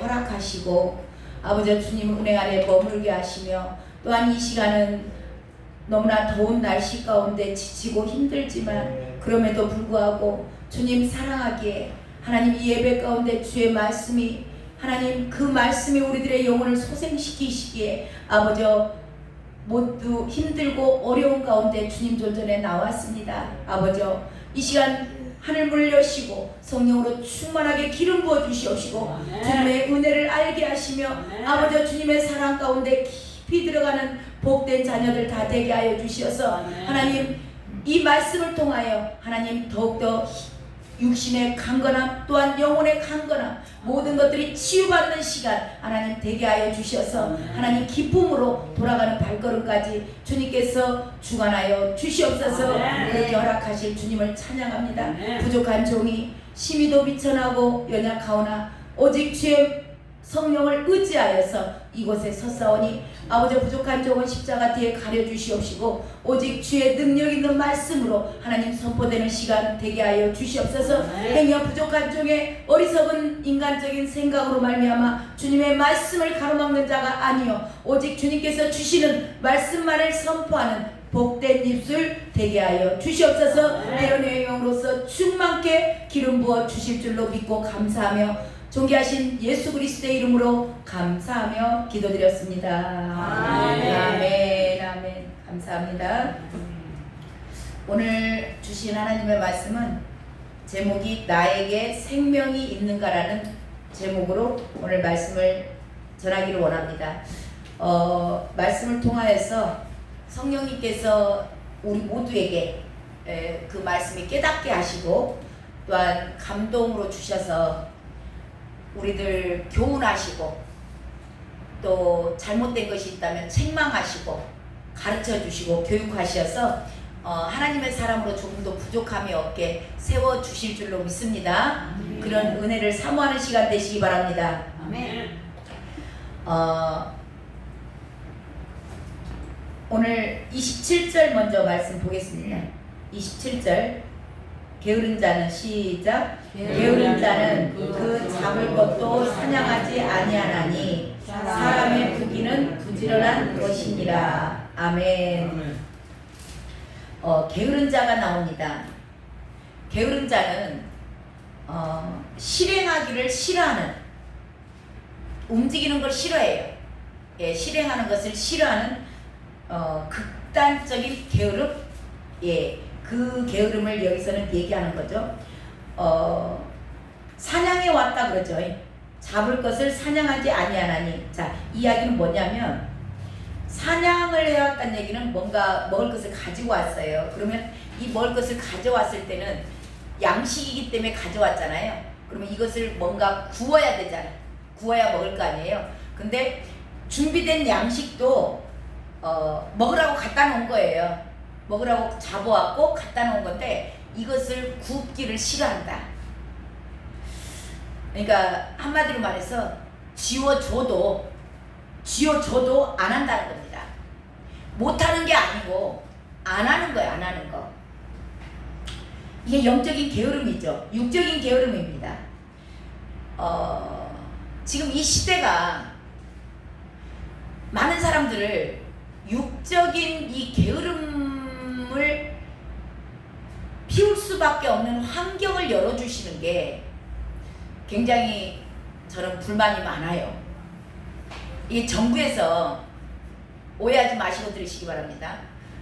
허락하시고 아버지 주님 은혜 안에 머물게 하시며 또한 이 시간은 너무나 더운 날씨 가운데 지치고 힘들지만 그럼에도 불구하고 주님 사랑하기에 하나님 이 예배 가운데 주의 말씀이 하나님 그 말씀이 우리들의 영혼을 소생시키시기에 아버지 모두 힘들고 어려운 가운데 주님 존전에 나왔습니다. 아버지 이 시간 하늘 문 여시고 성령으로 충만하게 기름 부어 주시옵시고 주님의 은혜를 알게 하시며 아버지 주님의 사랑 가운데 깊이 들어가는 복된 자녀들 다 되게 하여 주시어서 하나님 이 말씀을 통하여 하나님 더욱더 육신의 강건함 또한 영혼의 강건함 모든 것들이 치유받는 시간 하나님 되게 하여 주셔서 하나님 기쁨으로 돌아가는 발걸음까지 주님께서 주관하여 주시옵소서. 그렇게 허락하실 주님을 찬양합니다. 부족한 종이 심히도 비천하고 연약하오나 오직 주의 성령을 의지하여서 이곳에 섰사오니 아버지 부족한 종은 십자가 뒤에 가려주시옵시고 오직 주의 능력 있는 말씀으로 하나님 선포되는 시간 되게 하여 주시옵소서. 행여 부족한 종의 어리석은 인간적인 생각으로 말미암아 주님의 말씀을 가로막는 자가 아니요 오직 주님께서 주시는 말씀만을 선포하는 복된 입술 되게 하여 주시옵소서. 예언의 영으로서 충만케 기름 부어 주실 줄로 믿고 감사하며 존귀하신 예수 그리스도의 이름으로 감사하며 기도드렸습니다. 아멘. 아멘. 감사합니다. 오늘 주신 하나님의 말씀은 제목이 나에게 생명이 있는가라는 제목으로 오늘 말씀을 전하기를 원합니다. 말씀을 통하여서 성령님께서 우리 모두에게 그 말씀이 깨닫게 하시고 또한 감동으로 주셔서 우리들 교훈하시고 또 잘못된 것이 있다면 책망하시고 가르쳐 주시고 교육하셔서 하나님의 사람으로 조금도 부족함이 없게 세워주실 줄로 믿습니다. 그런 은혜를 사모하는 시간 되시기 바랍니다. 아멘. 오늘 27절 먼저 말씀 보겠습니다. 27절 게으른 자는 시작. 게으른 자는 그 잡을 것도 사냥하지 아니하나니 사람의 부귀는 부지런한 것이니라. 아멘. 게으른 자가 나옵니다. 게으른 자는 실행하기를 싫어하는, 움직이는 걸 싫어해요. 예, 실행하는 것을 싫어하는 극단적인 게으름. 예, 그 게으름을 여기서는 얘기하는 거죠. 사냥해 왔다 그러죠. 잡을 것을 사냥하지 아니하나니. 자, 이야기는 뭐냐면 사냥을 해왔다는 얘기는 뭔가 먹을 것을 가지고 왔어요. 그러면 이 먹을 것을 가져왔을 때는 양식이기 때문에 가져왔잖아요. 그러면 이것을 뭔가 구워야 되잖아요. 구워야 먹을 거 아니에요. 근데 준비된 양식도 먹으라고 갖다 놓은 거예요. 먹으라고 잡아왔고 갖다 놓은 건데 이것을 굽기를 싫어한다. 그러니까 한마디로 말해서 지워줘도 안 한다는 겁니다. 못하는 게 아니고 안 하는 거예요. 안 하는 거. 이게 영적인 게으름이죠. 육적인 게으름입니다. 지금 이 시대가 많은 사람들을 육적인 이 게으름을 피울 수밖에 없는 환경을 열어주시는 게 굉장히 저는 불만이 많아요. 이 정부에서 오해하지 마시고 들으시기 바랍니다.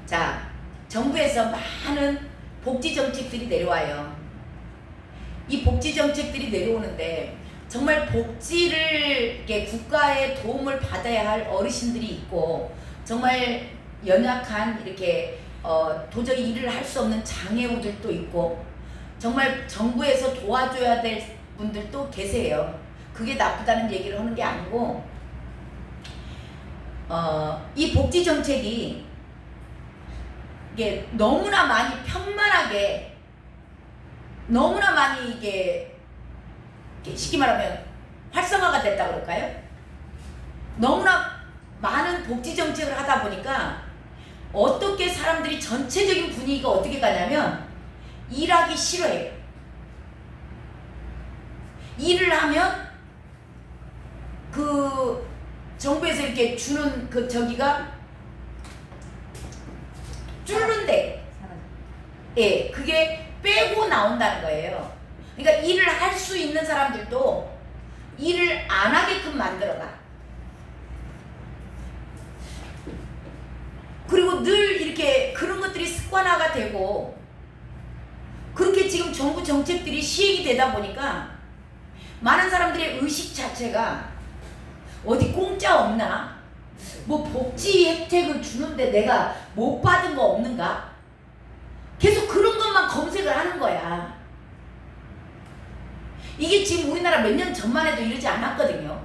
자, 정부에서 많은 복지 정책들이 내려와요. 이 복지 정책들이 내려오는데 정말 복지를 이렇게 국가의 도움을 받아야 할 어르신들이 있고 정말 연약한 이렇게 도저히 일을 할 수 없는 장애우들도 있고 정말 정부에서 도와줘야 될 분들도 계세요. 그게 나쁘다는 얘기를 하는 게 아니고 이 복지 정책이 이게 너무나 많이 편만하게 너무나 많이 이게 쉽게 말하면 활성화가 됐다 그럴까요? 너무나 많은 복지 정책을 하다 보니까 어떻게 사람들이 전체적인 분위기가 어떻게 가냐면 일하기 싫어해요. 일을 하면 정부에서 이렇게 주는 그 저기가 줄는데, 예, 그게 빼고 나온다는 거예요. 그러니까 일을 할 수 있는 사람들도 일을 안 하게끔 만들어가. 그리고 늘 이렇게 그런 것들이 습관화가 되고, 그렇게 지금 정부 정책들이 시행이 되다 보니까 많은 사람들의 의식 자체가 어디 공짜 없나? 뭐 복지 혜택을 주는데 내가 못 받은 거 없는가? 계속 그런 것만 검색을 하는 거야. 이게 지금 우리나라 몇 년 전만 해도 이러지 않았거든요.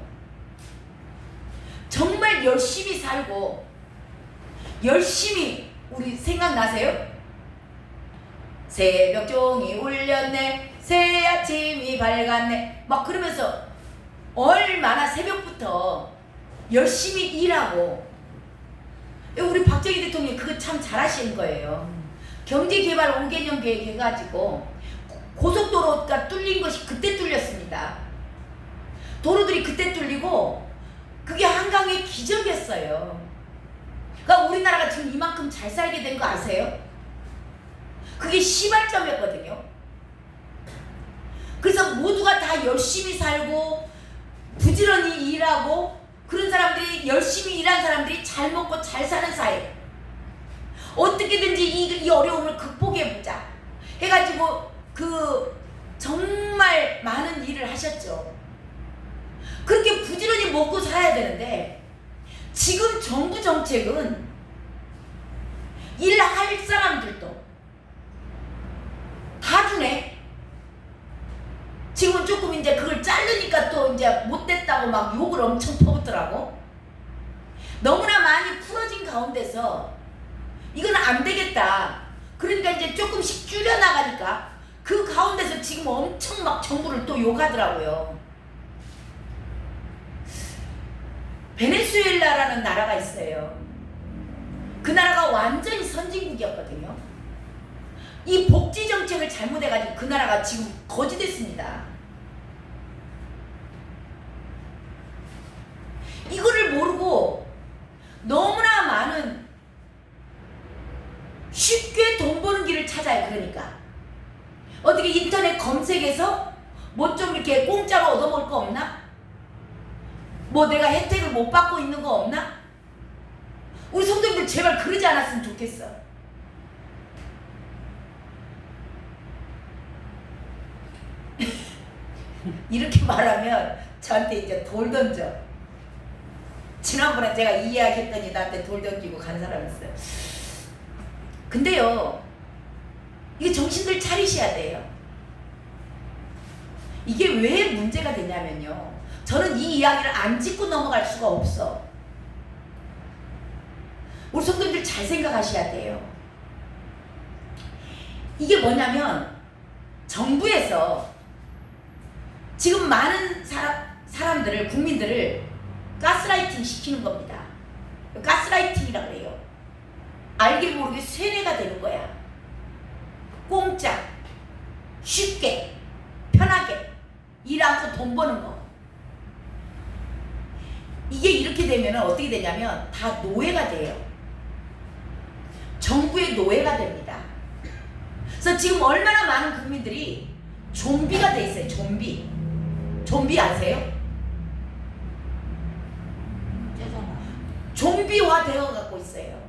정말 열심히 살고 열심히, 우리 생각나세요? 새벽종이 울렸네, 새 아침이 밝았네, 막 그러면서 얼마나 새벽부터 열심히 일하고. 우리 박정희 대통령이 그거 참 잘하시는 거예요. 경제개발 5개년 계획 해가지고 고속도로가 뚫린 것이 그때 뚫렸습니다. 도로들이 그때 뚫리고 그게 한강의 기적이었어요. 그러니까 우리나라가 지금 이만큼 잘 살게 된 거 아세요? 그게 시발점이었거든요. 그래서 모두가 다 열심히 살고 부지런히 일하고, 그런 사람들이, 열심히 일한 사람들이 잘 먹고 잘 사는 사회, 어떻게든지 이 어려움을 극복해보자 해가지고 그 정말 많은 일을 하셨죠. 그렇게 부지런히 먹고 살아야 되는데, 지금 정부 정책은 일할 사람들도 다 주네. 지금은 조금 이제 그걸 자르니까 또 이제 못됐다고 막 욕을 엄청 퍼붓더라고. 너무나 많이 풀어진 가운데서 이건 안 되겠다. 그러니까 이제 조금씩 줄여나가니까 그 가운데서 지금 엄청 막 정부를 또 욕하더라고요. 베네수엘라라는 나라가 있어요. 그 나라가 완전히 선진국이었거든요. 이 복지 정책을 잘못해가지고 그 나라가 지금 거지됐습니다. 이거를 모르고 너무나 많은 쉽게 돈 버는 길을 찾아요. 그러니까 어떻게 인터넷 검색해서 뭐 좀 이렇게 공짜로 얻어먹을 거 없나? 뭐 내가 혜택을 못 받고 있는 거 없나? 우리 성도님들 제발 그러지 않았으면 좋겠어. 이렇게 말하면 저한테 이제 돌 던져. 지난번에 제가 이 이야기 했더니 나한테 돌 던지고 간 사람 있어요. 근데요, 이게 정신들 차리셔야 돼요. 이게 왜 문제가 되냐면요, 저는 이 이야기를 안 짚고 넘어갈 수가 없어. 우리 성도님들 잘 생각하셔야 돼요. 이게 정부에서 지금 많은 사람들을, 국민들을 가스라이팅 시키는 겁니다. 가스라이팅이라고 그래요. 알게 모르게 세뇌가 되는 거야. 공짜, 쉽게, 편하게 일 않고 돈 버는 거. 이게 이렇게 되면 어떻게 되냐면 다 노예가 돼요. 정부의 노예가 됩니다. 그래서 지금 얼마나 많은 국민들이 좀비가 돼 있어요. 좀비. 좀비 아세요? 좀비화 되어 갖고 있어요.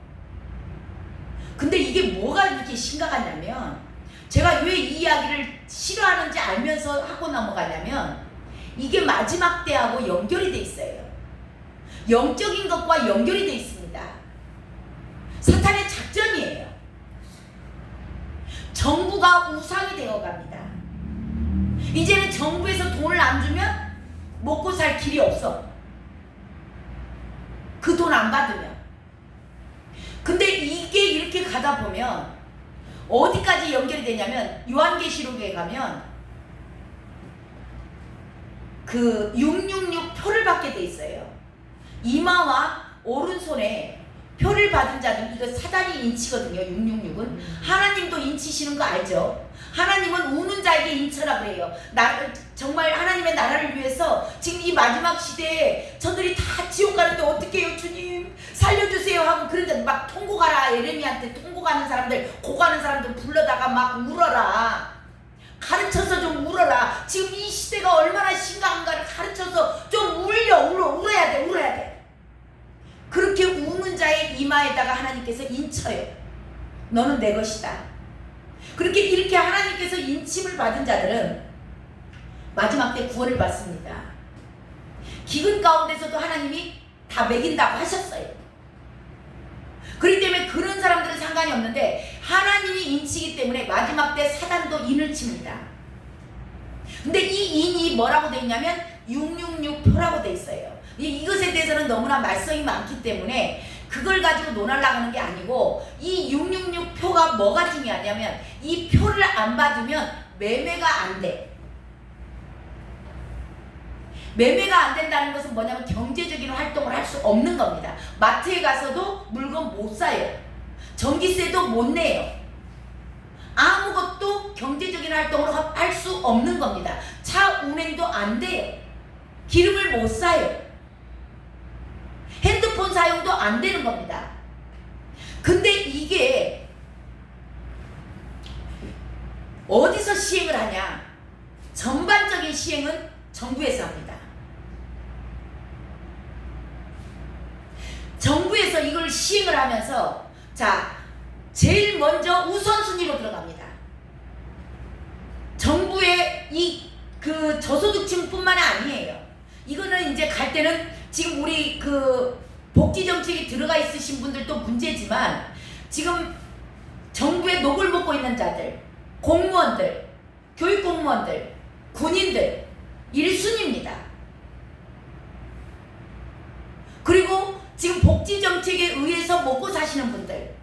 근데 이게 뭐가 이렇게 심각하냐면, 제가 왜 이 이야기를 싫어하는지 알면서 하고 넘어가냐면, 이게 마지막 때하고 연결이 돼 있어요. 영적인 것과 연결이 돼 있습니다. 사탄의 작전이에요. 정부가 우상이 되어 갑니다. 이제는 정부에서 돈을 안 주면 먹고 살 길이 없어. 그 돈 안 받으면. 근데 이게 이렇게 가다 보면 어디까지 연결이 되냐면, 요한계시록에 가면 그 666 표를 받게 돼 있어요. 이마와 오른손에 표를 받은 자들, 이거 사단이 인치거든요. 666은 하나님도 인치시는 거 알죠? 하나님은 우는 자에게 인쳐라 그래요. 정말 하나님의 나라를 위해서 지금 이 마지막 시대에 저들이 다 지옥 가는데 어떻게 해요? 주님 살려주세요 하고 그런데 막 통고 가라. 예레미야한테 통고 가는 사람들, 고 가는 사람들 불러다가 막 울어라. 가르쳐서 좀 울어라. 지금 이 시대가 얼마나 심각한가를 가르쳐서 좀 울어야 돼. 그렇게 우는 자의 이마에다가 하나님께서 인쳐요. 너는 내 것이다. 그렇게 이렇게 하나님께서 인침을 받은 자들은 마지막 때 구원을 받습니다. 기근 가운데서도 하나님이 다 먹인다고 하셨어요. 그렇기 때문에 그런 사람들은 상관이 없는데 하나님이 인치기 때문에 마지막 때 사단도 인을 칩니다. 근데 이 인이 뭐라고 되어 있냐면 666표라고 되어 있어요. 이것에 대해서는 너무나 말썽이 많기 때문에 그걸 가지고 논하려고 하는 게 아니고 이 666표가 뭐가 중요하냐면 이 표를 안 받으면 매매가 안 돼. 매매가 안 된다는 것은 뭐냐면 경제적인 활동을 할 수 없는 겁니다. 마트에 가서도 물건 못 사요. 전기세도 못 내요. 아무것도 경제적인 활동을 할 수 없는 겁니다. 차 운행도 안 돼요. 기름을 못 사요. 핸드폰 사용도 안 되는 겁니다. 근데 이게 어디서 시행을 하냐? 전반적인 시행은 정부에서 합니다. 정부에서 이걸 시행을 하면서 자, 제일 먼저 우선순위로 들어갑니다. 정부의 그 저소득층뿐만 아니에요. 이거는 이제 갈 때는 지금 우리 그 복지정책이 들어가 있으신 분들도 문제지만 지금 정부의 녹을 먹고 있는 자들, 공무원들, 교육공무원들, 군인들 1순위입니다. 그리고 지금 복지정책에 의해서 먹고 사시는 분들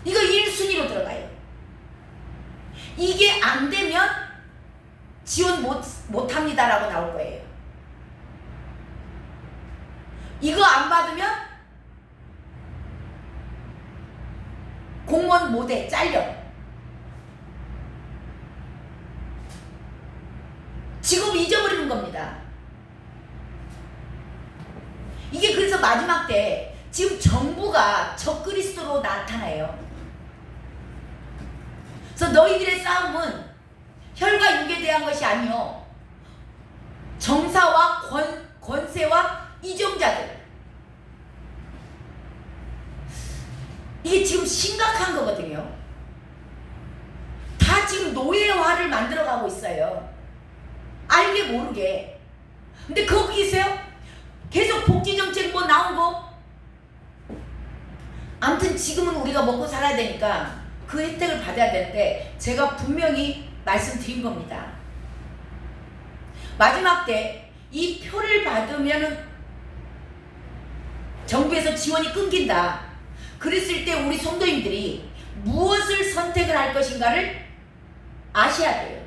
이거 1순위로 들어가요. 이게 안 되면 지원 못합니다 라고 나올 거예요. 이거 안 받으면 공무원 못해, 잘려. 직업 잊어버리는 겁니다. 이게 그래서 마지막 때 지금 정부가 적그리스도로 나타나요. 그래서 너희들의 싸움은 혈과 육에 대한 것이 아니요 정사와 권세와 이정자들. 이게 지금 심각한 거거든요. 다 지금 노예화를 만들어가고 있어요. 알게 모르게. 근데 거기세요? 계속 복지정책 뭐 나온 거? 아무튼 지금은 우리가 먹고 살아야 되니까 그 혜택을 받아야 되는데 제가 분명히 말씀드린 겁니다. 마지막 때 이 표를 받으면은 정부에서 지원이 끊긴다. 그랬을 때 우리 성도님들이 무엇을 선택을 할 것인가를 아셔야 돼요.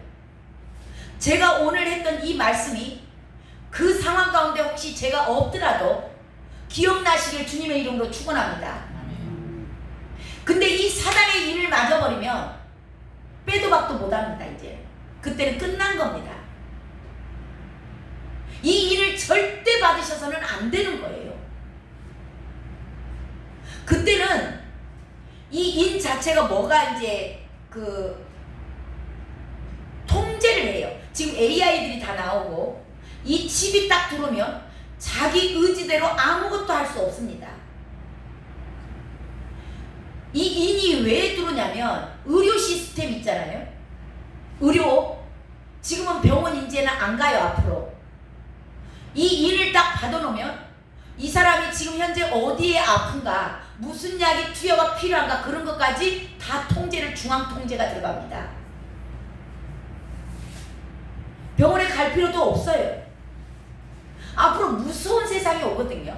제가 오늘 했던 이 말씀이 그 상황 가운데 혹시 제가 없더라도 기억나시길 주님의 이름으로 축원합니다. 근데 이 사단의 일을 맞아버리면 빼도 박도 못합니다. 이제 그때는 끝난 겁니다. 이 일을 절대 받으셔서는 안 되는 거예요. 그때는 이 인 자체가 뭐가 이제 그 통제를 해요. 지금 AI들이 다 나오고 이 칩이 딱 들어오면 자기 의지대로 아무것도 할 수 없습니다. 이 인이 왜 들어오냐면 의료 시스템 있잖아요. 의료 지금은 병원 이제는 안 가요. 앞으로 이 인을 딱 받아놓으면 이 사람이 지금 현재 어디에 아픈가, 무슨 약이 투여가 필요한가, 그런 것까지 다 통제를, 중앙 통제가 들어갑니다. 병원에 갈 필요도 없어요. 앞으로 무서운 세상이 오거든요.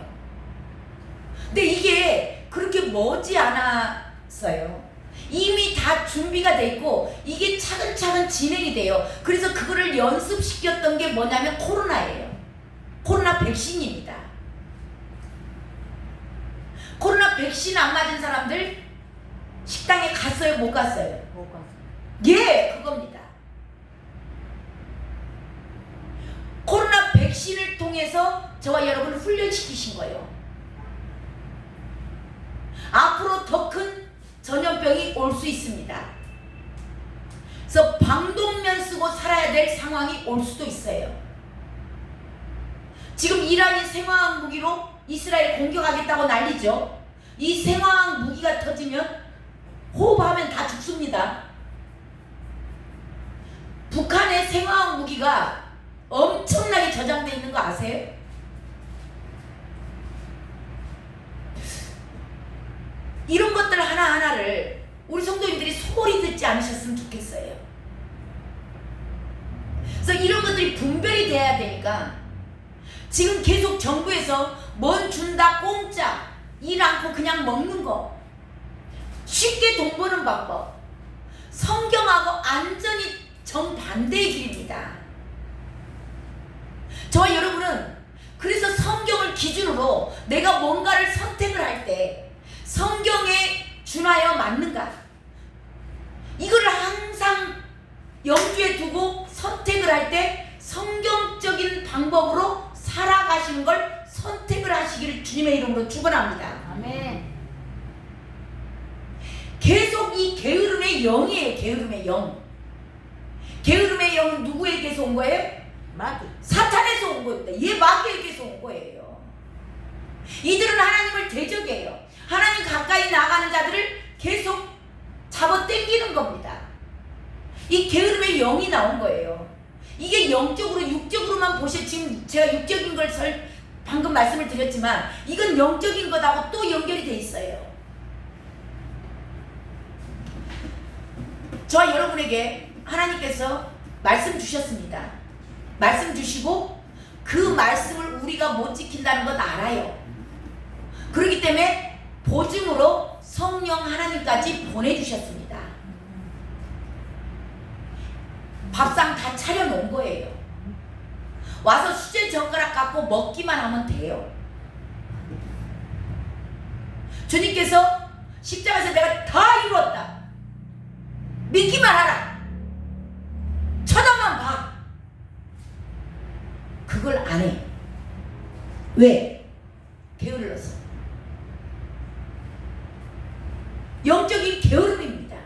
근데 이게 그렇게 머지 않았어요. 이미 다 준비가 돼 있고 이게 차근차근 진행이 돼요. 그래서 그거를 연습시켰던 게 뭐냐면 코로나예요. 코로나 백신입니다. 백신 안 맞은 사람들 식당에 갔어요? 못 갔어요? 못 갔어요. 예, 그겁니다. 코로나 백신을 통해서 저와 여러분을 훈련시키신 거예요. 앞으로 더 큰 전염병이 올 수 있습니다. 그래서 방독면 쓰고 살아야 될 상황이 올 수도 있어요. 지금 이란이 생화학 무기로 이스라엘 공격하겠다고 난리죠. 이 생화학 무기가 터지면 호흡하면 다 죽습니다. 북한의 생화학 무기가 엄청나게 저장되어 있는 거 아세요? 이런 것들 하나하나를 우리 성도님들이 소홀히 듣지 않으셨으면 좋겠어요. 그래서 이런 것들이 분별이 돼야 되니까 지금 계속 정부에서 뭔 준다 공짜 일 않고 그냥 먹는 거 쉽게 돈 버는 방법 성경하고 완전히 정반대의 길입니다. 저와 여러분은 그래서 성경을 기준으로 내가 뭔가를 선택을 할 때 성경에 준하여 맞는가 이거를 항상 염두에 두고 선택을 할 때 성경적인 방법으로 살아가시는 걸 선택을 하시기를 주님의 이름으로 축원합니다. 아멘. 계속 이 게으름의 영이에요. 게으름의 영. 게으름의 영은 누구에게서 온 거예요? 마귀. 사탄에서 온 겁니다. 얘 마귀에게서 온 거예요. 이들은 하나님을 대적해요. 하나님 가까이 나가는 자들을 계속 잡아 당기는 겁니다. 이 게으름의 영이 나온 거예요. 이게 영적으로 육적으로만 보셔. 지금 제가 육적인 걸 방금 말씀을 드렸지만 이건 영적인 것하고 또 연결이 돼 있어요. 저와 여러분에게 하나님께서 말씀 주셨습니다. 말씀 주시고 그 말씀을 우리가 못 지킨다는 건 알아요. 그렇기 때문에 보증으로 성령 하나님까지 보내주셨습니다. 밥상 다 차려놓은 거예요. 와서 수제 젓가락 갖고 먹기만 하면 돼요. 주님께서 십자가에서 내가 다 이루었다. 믿기만 하라. 쳐다만 봐. 그걸 안 해. 왜? 게을러서. 영적인 게으름입니다.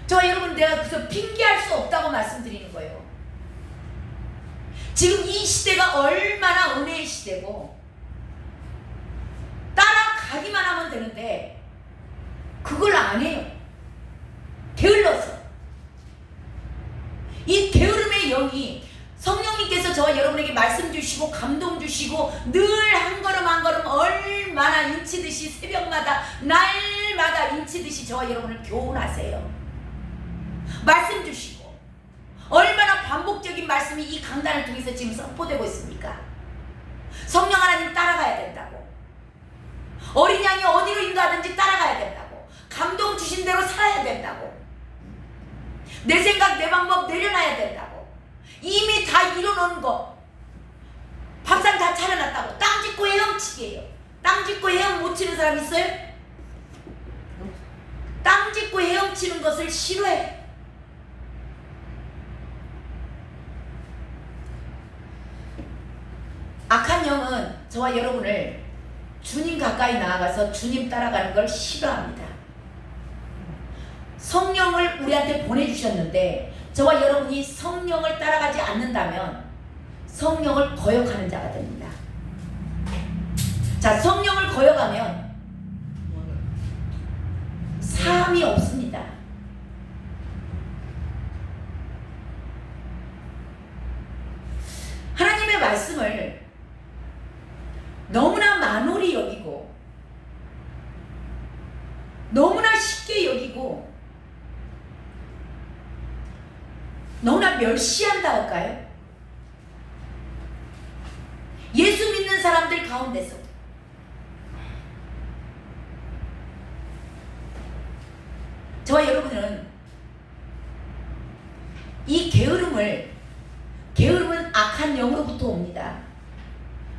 저와 여러분 내가 그래서 핑계할 수 없다고 말씀드리는 거예요. 지금 이 시대가 얼마나 은혜의 시대고 따라가기만 하면 되는데 그걸 안 해요. 게을러서. 이 게으름의 영이 성령님께서 저와 여러분에게 말씀 주시고 감동 주시고 늘 한 걸음 한 걸음 얼마나 인치듯이 새벽마다 날마다 인치듯이 저와 여러분을 교훈하세요. 말씀 주시고 얼마나 반복적인 말씀이 이 강단을 통해서 지금 선포되고 있습니까? 성령 하나님 따라가야 된다고. 어린 양이 어디로 인도하든지 따라가야 된다고. 감동 주신 대로 살아야 된다고. 내 생각 내 방법 내려놔야 된다고. 이미 다 이뤄놓은 거 밥상 다 차려놨다고. 땅 짓고 헤엄치게요. 땅 짓고 헤엄 못 치는 사람 있어요? 땅 짓고 헤엄치는 것을 싫어해. 악한 영은 저와 여러분을 주님 가까이 나아가서 주님 따라가는 걸 싫어합니다. 성령을 우리한테 보내주셨는데 저와 여러분이 성령을 따라가지 않는다면 성령을 거역하는 자가 됩니다. 자, 성령을 거역하면 사함이 없습니다. 하나님의 말씀을 너무나 만홀히 여기고 너무나 쉽게 여기고 너무나 멸시한다 할까요? 예수 믿는 사람들 가운데서 저와 여러분은 이 게으름은 악한 영으로부터 옵니다.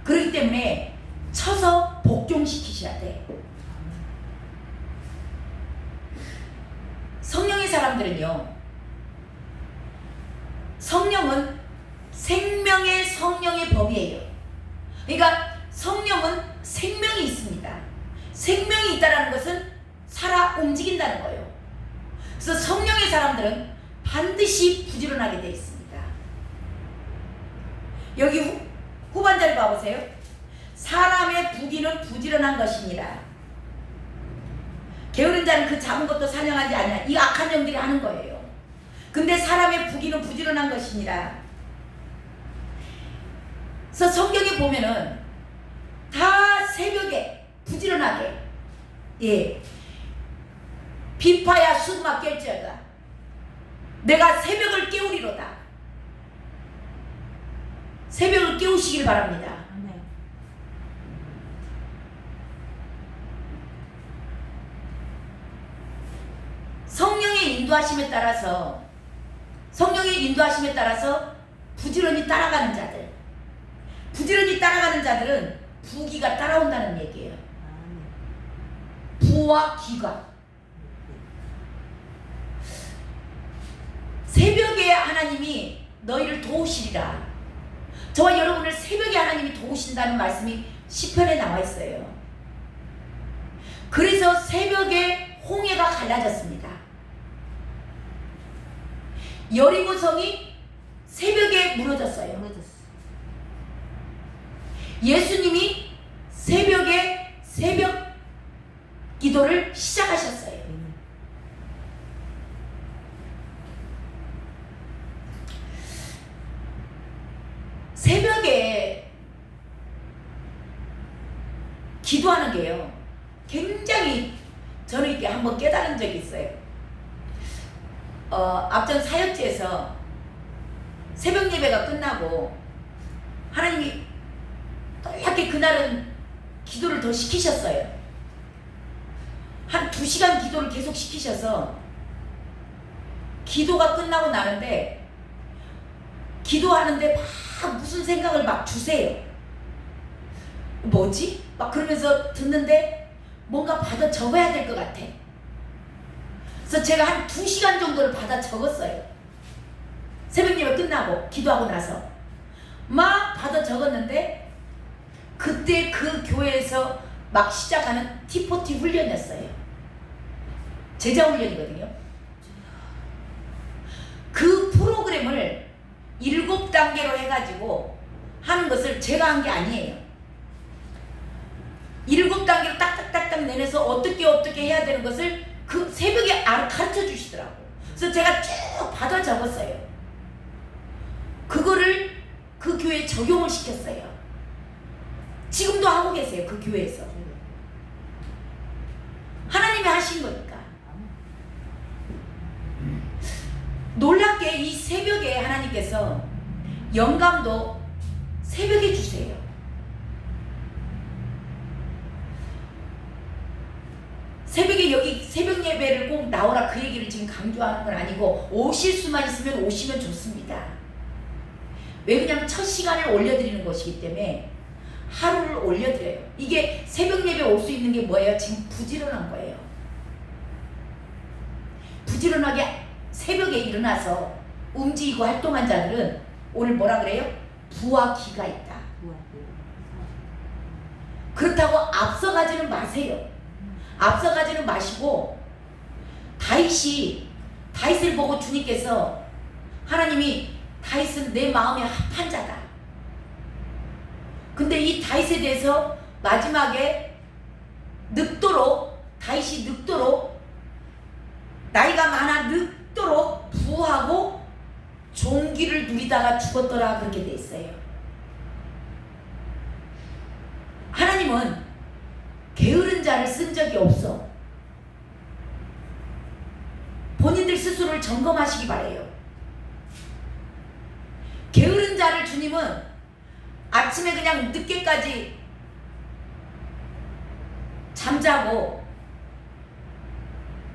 그렇기 때문에 쳐서 복종 적용시키셔야 돼. 성령의 사람들은요, 성령은 생명의 성령의 법이에요. 그러니까 성령은 생명이 있습니다. 생명이 있다는 것은 살아 움직인다는 거예요. 그래서 성령의 사람들은 반드시 부지런하게 되어 있습니다. 여기 후반절을 봐보세요. 사람의 부귀는 부지런한 것이니라. 게으른 자는 그 잡은 것도 사냥하지 않냐. 이 악한 영들이 하는 거예요. 근데 사람의 부귀는 부지런한 것이니라. 그래서 성경에 보면은 다 새벽에 부지런하게, 예, 비파야 수두막 깰지어다. 내가 새벽을 깨우리로다. 새벽을 깨우시길 바랍니다. 성령의 인도하심에 따라서 부지런히 따라가는 자들, 부지런히 따라가는 자들은 부귀가 따라온다는 얘기예요. 부와 귀가. 새벽에 하나님이 너희를 도우시리라. 저와 여러분을 새벽에 하나님이 도우신다는 말씀이 시편에 나와 있어요. 그래서 새벽에 홍해가 갈라졌습니다. 여리고성이 새벽에 무너졌어요. 예수님이 새벽에 새벽 기도를 시작하셨어요. 새벽에 기도하는 게요, 굉장히 저는 이렇게 한번 깨달은 적이 있어요. 앞전 사역지에서 새벽 예배가 끝나고 하나님이 또렷하게 그날은 기도를 더 시키셨어요. 한 2시간 기도를 계속 시키셔서 기도가 끝나고 나는데, 기도하는데 막 무슨 생각을 막 주세요. 뭐지? 막 그러면서 듣는데 뭔가 받아 적어야 될 것 같아. 그래서 제가 한 2시간 정도를 받아 적었어요. 새벽 예배 끝나고 기도하고 나서 막 받아 적었는데, 그때 그 교회에서 막 시작하는 T40 훈련이었어요. 제자 훈련이거든요. 그 프로그램을 7단계로 해가지고 하는 것을 제가 한 게 아니에요. 7단계로 딱딱딱딱 내내서 어떻게 해야 되는 것을 그 새벽에 가르쳐 주시더라고. 그래서 제가 쭉 받아 적었어요. 그거를 그 교회에 적용을 시켰어요. 지금도 하고 계세요. 그 교회에서. 하나님이 하신 거니까. 놀랍게 이 새벽에 하나님께서 영감도 새벽에 주세요. 새벽에 여기 새벽 예배를 꼭 나오라 그 얘기를 지금 강조하는 건 아니고, 오실 수만 있으면 오시면 좋습니다. 왜? 그냥 첫 시간을 올려드리는 것이기 때문에 하루를 올려드려요. 이게 새벽 예배 올 수 있는 게 뭐예요? 지금 부지런한 거예요. 부지런하게 새벽에 일어나서 움직이고 활동한 자들은 오늘 뭐라 그래요? 부와 기가 있다. 그렇다고 앞서가지는 마세요. 앞서가지는 마시고, 다윗을 보고 주님께서, 하나님이 다윗은 내 마음에 합한 자다. 근데 이 다윗에 대해서 마지막에 다윗이 늙도록, 나이가 많아 늙도록 부하고 종기를 누리다가 죽었더라, 그렇게 돼 있어요. 하나님은 게으른 자를 쓴 적이 없어. 본인들 스스로를 점검하시기 바래요. 게으른 자를 주님은 아침에 그냥 늦게까지 잠자고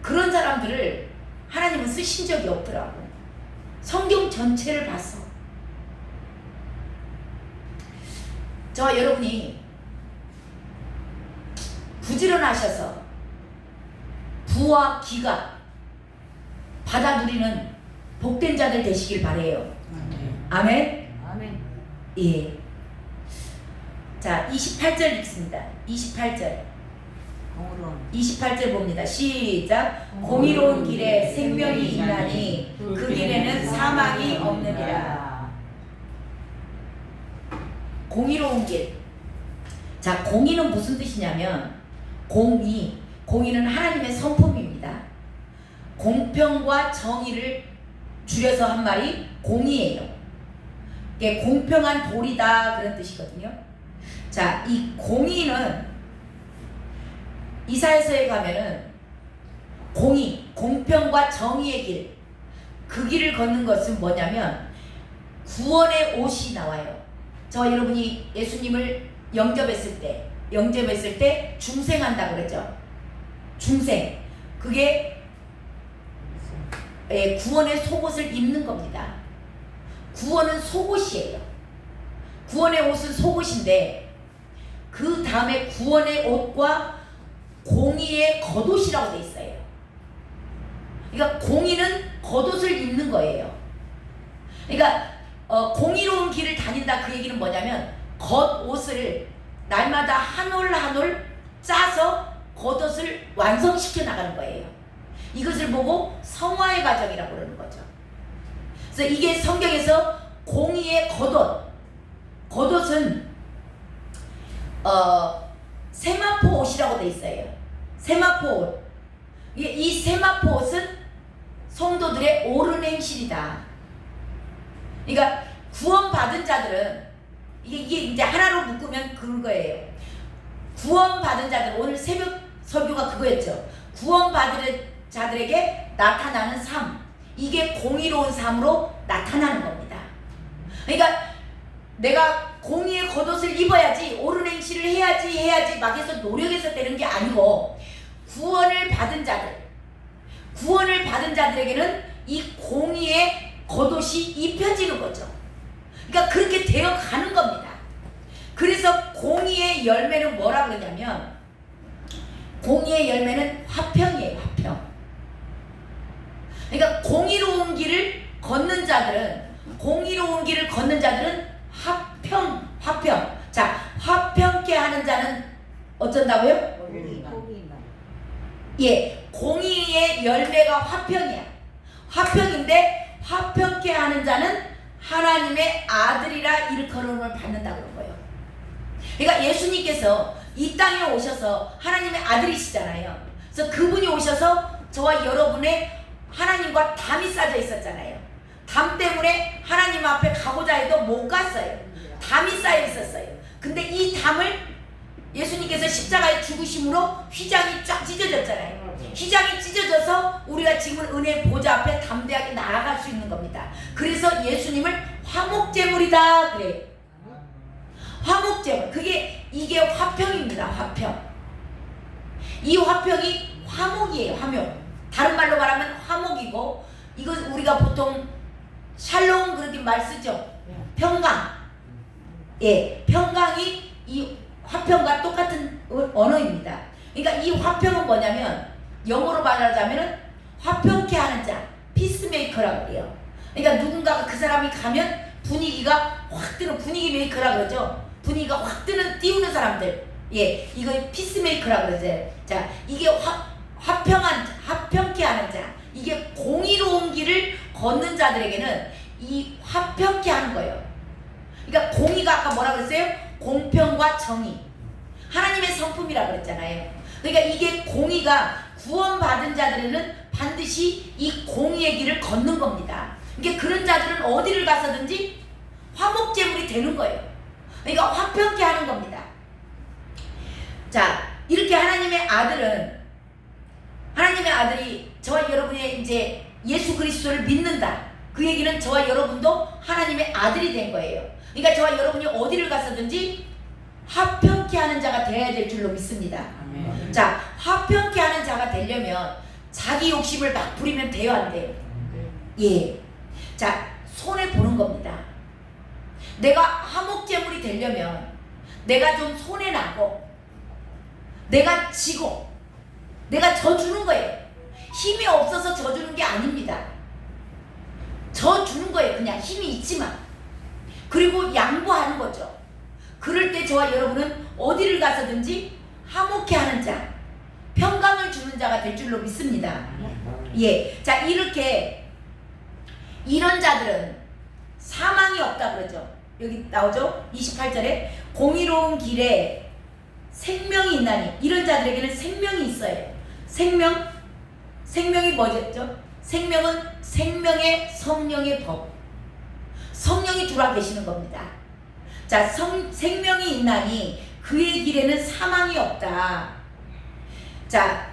그런 사람들을 하나님은 쓰신 적이 없더라고. 성경 전체를 봤어. 저와 여러분이 부지런하셔서 부와 기가 받아 누리는 복된 자들 되시길 바래요. 아멘. 아멘. 예. 자, 28절 읽습니다. 28절. 28절 봅니다. 시작. 공의로운 길에 생명이 있나니 그 길에는 사망이 없느니라. 공의로운 길. 자, 공의는 무슨 뜻이냐면 공의는 하나님의 성품입니다. 공평과 정의를 줄여서 한 말이 공의예요. 이게 공평한 도리다 그런 뜻이거든요. 자, 이 공의는 이사야서에 가면은 공평과 정의의 길, 그 길을 걷는 것은 뭐냐면 구원의 옷이 나와요. 저와 여러분이 예수님을 영접했을 때 중생한다 그러죠. 중생. 그게 구원의 속옷을 입는 겁니다. 구원은 속옷이에요. 구원의 옷은 속옷인데 그 다음에 구원의 옷과 공의의 겉옷이라고 돼 있어요. 그러니까 공의는 겉옷을 입는 거예요. 그러니까 공의로운 길을 다닌다 그 얘기는 뭐냐면 겉옷을 날마다 한 올 한 올 짜서 겉옷을 완성시켜 나가는 거예요. 이것을 보고 성화의 과정이라고 그러는 거죠. 그래서 이게 성경에서 공의의 겉옷은 세마포 옷이라고 돼 있어요. 세마포 옷. 이 세마포 옷은 성도들의 옳은 행실이다. 그러니까 구원받은 자들은 이게 이제 하나로 묶으면 그런 거예요. 구원받은 자들, 오늘 새벽 설교가 그거였죠. 구원받은 자들에게 나타나는 삶, 이게 공의로운 삶으로 나타나는 겁니다. 그러니까 내가 공의의 겉옷을 입어야지, 옳은 행실을 해야지 막 해서 노력해서 되는 게 아니고 구원을 받은 자들에게는 이 공의의 겉옷이 입혀지는 거죠. 그러니까 그렇게 되어 가는 겁니다. 그래서 공의의 열매는 뭐라 그러냐면 공의의 열매는 화평이에요. 화평. 그러니까 공의로운 길을 걷는 자들은 화평. 자, 화평케 하는 자는 어쩐다고요? 예, 공의의 열매가 화평이야. 화평인데 화평케 하는 자는 하나님의 아들이라 일컬음을 받는다 그런 거예요. 그러니까 예수님께서 이 땅에 오셔서 하나님의 아들이시잖아요. 그래서 그분이 오셔서 저와 여러분의 하나님과 담이 싸져 있었잖아요. 담 때문에 하나님 앞에 가고자 해도 못 갔어요. 담이 쌓여 있었어요. 근데 이 담을 예수님께서 십자가에 죽으심으로 휘장이 쫙 찢어졌잖아요. 휘장이 찢어져서 우리가 지금 은혜의 보좌 앞에 담대하게 나아갈 수 있는 겁니다. 그래서 예수님을 화목제물이다 그래요. 화목제물. 이게 화평입니다. 화평. 이 화평이 화목이에요. 화목. 다른 말로 말하면 화목이고, 이거 우리가 보통 샬롬 그렇게 말 쓰죠. 평강. 예, 평강이 이 화평과 똑같은 언어입니다. 그러니까 이 화평은 뭐냐면 영어로 말하자면은 화평케 하는 자, 피스메이커라고 그래요. 그러니까 누군가가 그 사람이 가면 분위기가 확 뜨는, 분위기 메이커라 그러죠. 분위기가 확 뜨는, 띄우는 사람들. 예, 이거 피스메이커라 그러죠. 자, 이게 화평케 하는 자, 이게 공의로운 길을 걷는 자들에게는 이 화평케 하는 거예요. 그러니까 공의가 아까 뭐라 그랬어요? 공평과 정의. 하나님의 성품이라고 그랬잖아요. 그러니까 이게 공의가 구원받은 자들에는 반드시 이 공의의 길을 걷는 겁니다. 그러니까 그런 자들은 어디를 가서든지 화목제물이 되는 거예요. 그러니까 화평케 하는 겁니다. 자, 이렇게 하나님의 아들이 저와 여러분의 이제 예수 그리스도를 믿는다. 그 얘기는 저와 여러분도 하나님의 아들이 된 거예요. 그러니까 저와 여러분이 어디를 가서든지 화평케 하는 자가 되어야 될 줄로 믿습니다. 아멘. 자, 화평케 하는 자가 되려면 자기 욕심을 막 부리면 돼요, 안 돼요? 예. 자, 손해 보는 겁니다. 내가 화목제물이 되려면 내가 좀 손해 나고 내가 지고 내가 져주는 거예요. 힘이 없어서 져주는 게 아닙니다. 져주는 거예요. 그냥 힘이 있지만. 그리고 양보하는 거죠. 그럴 때 저와 여러분은 어디를 가서든지 화목해 하는 자, 평강을 주는 자가 될 줄로 믿습니다. 예. 자, 이렇게 이런 자들은 사망이 없다 그러죠. 여기 나오죠? 28절에 공의로운 길에 생명이 있나니, 이런 자들에게는 생명이 있어요. 생명이 뭐죠? 생명은 생명의 성령의 법. 성령이 들어와 계시는 겁니다. 자, 생명이 있나니 그의 길에는 사망이 없다. 자,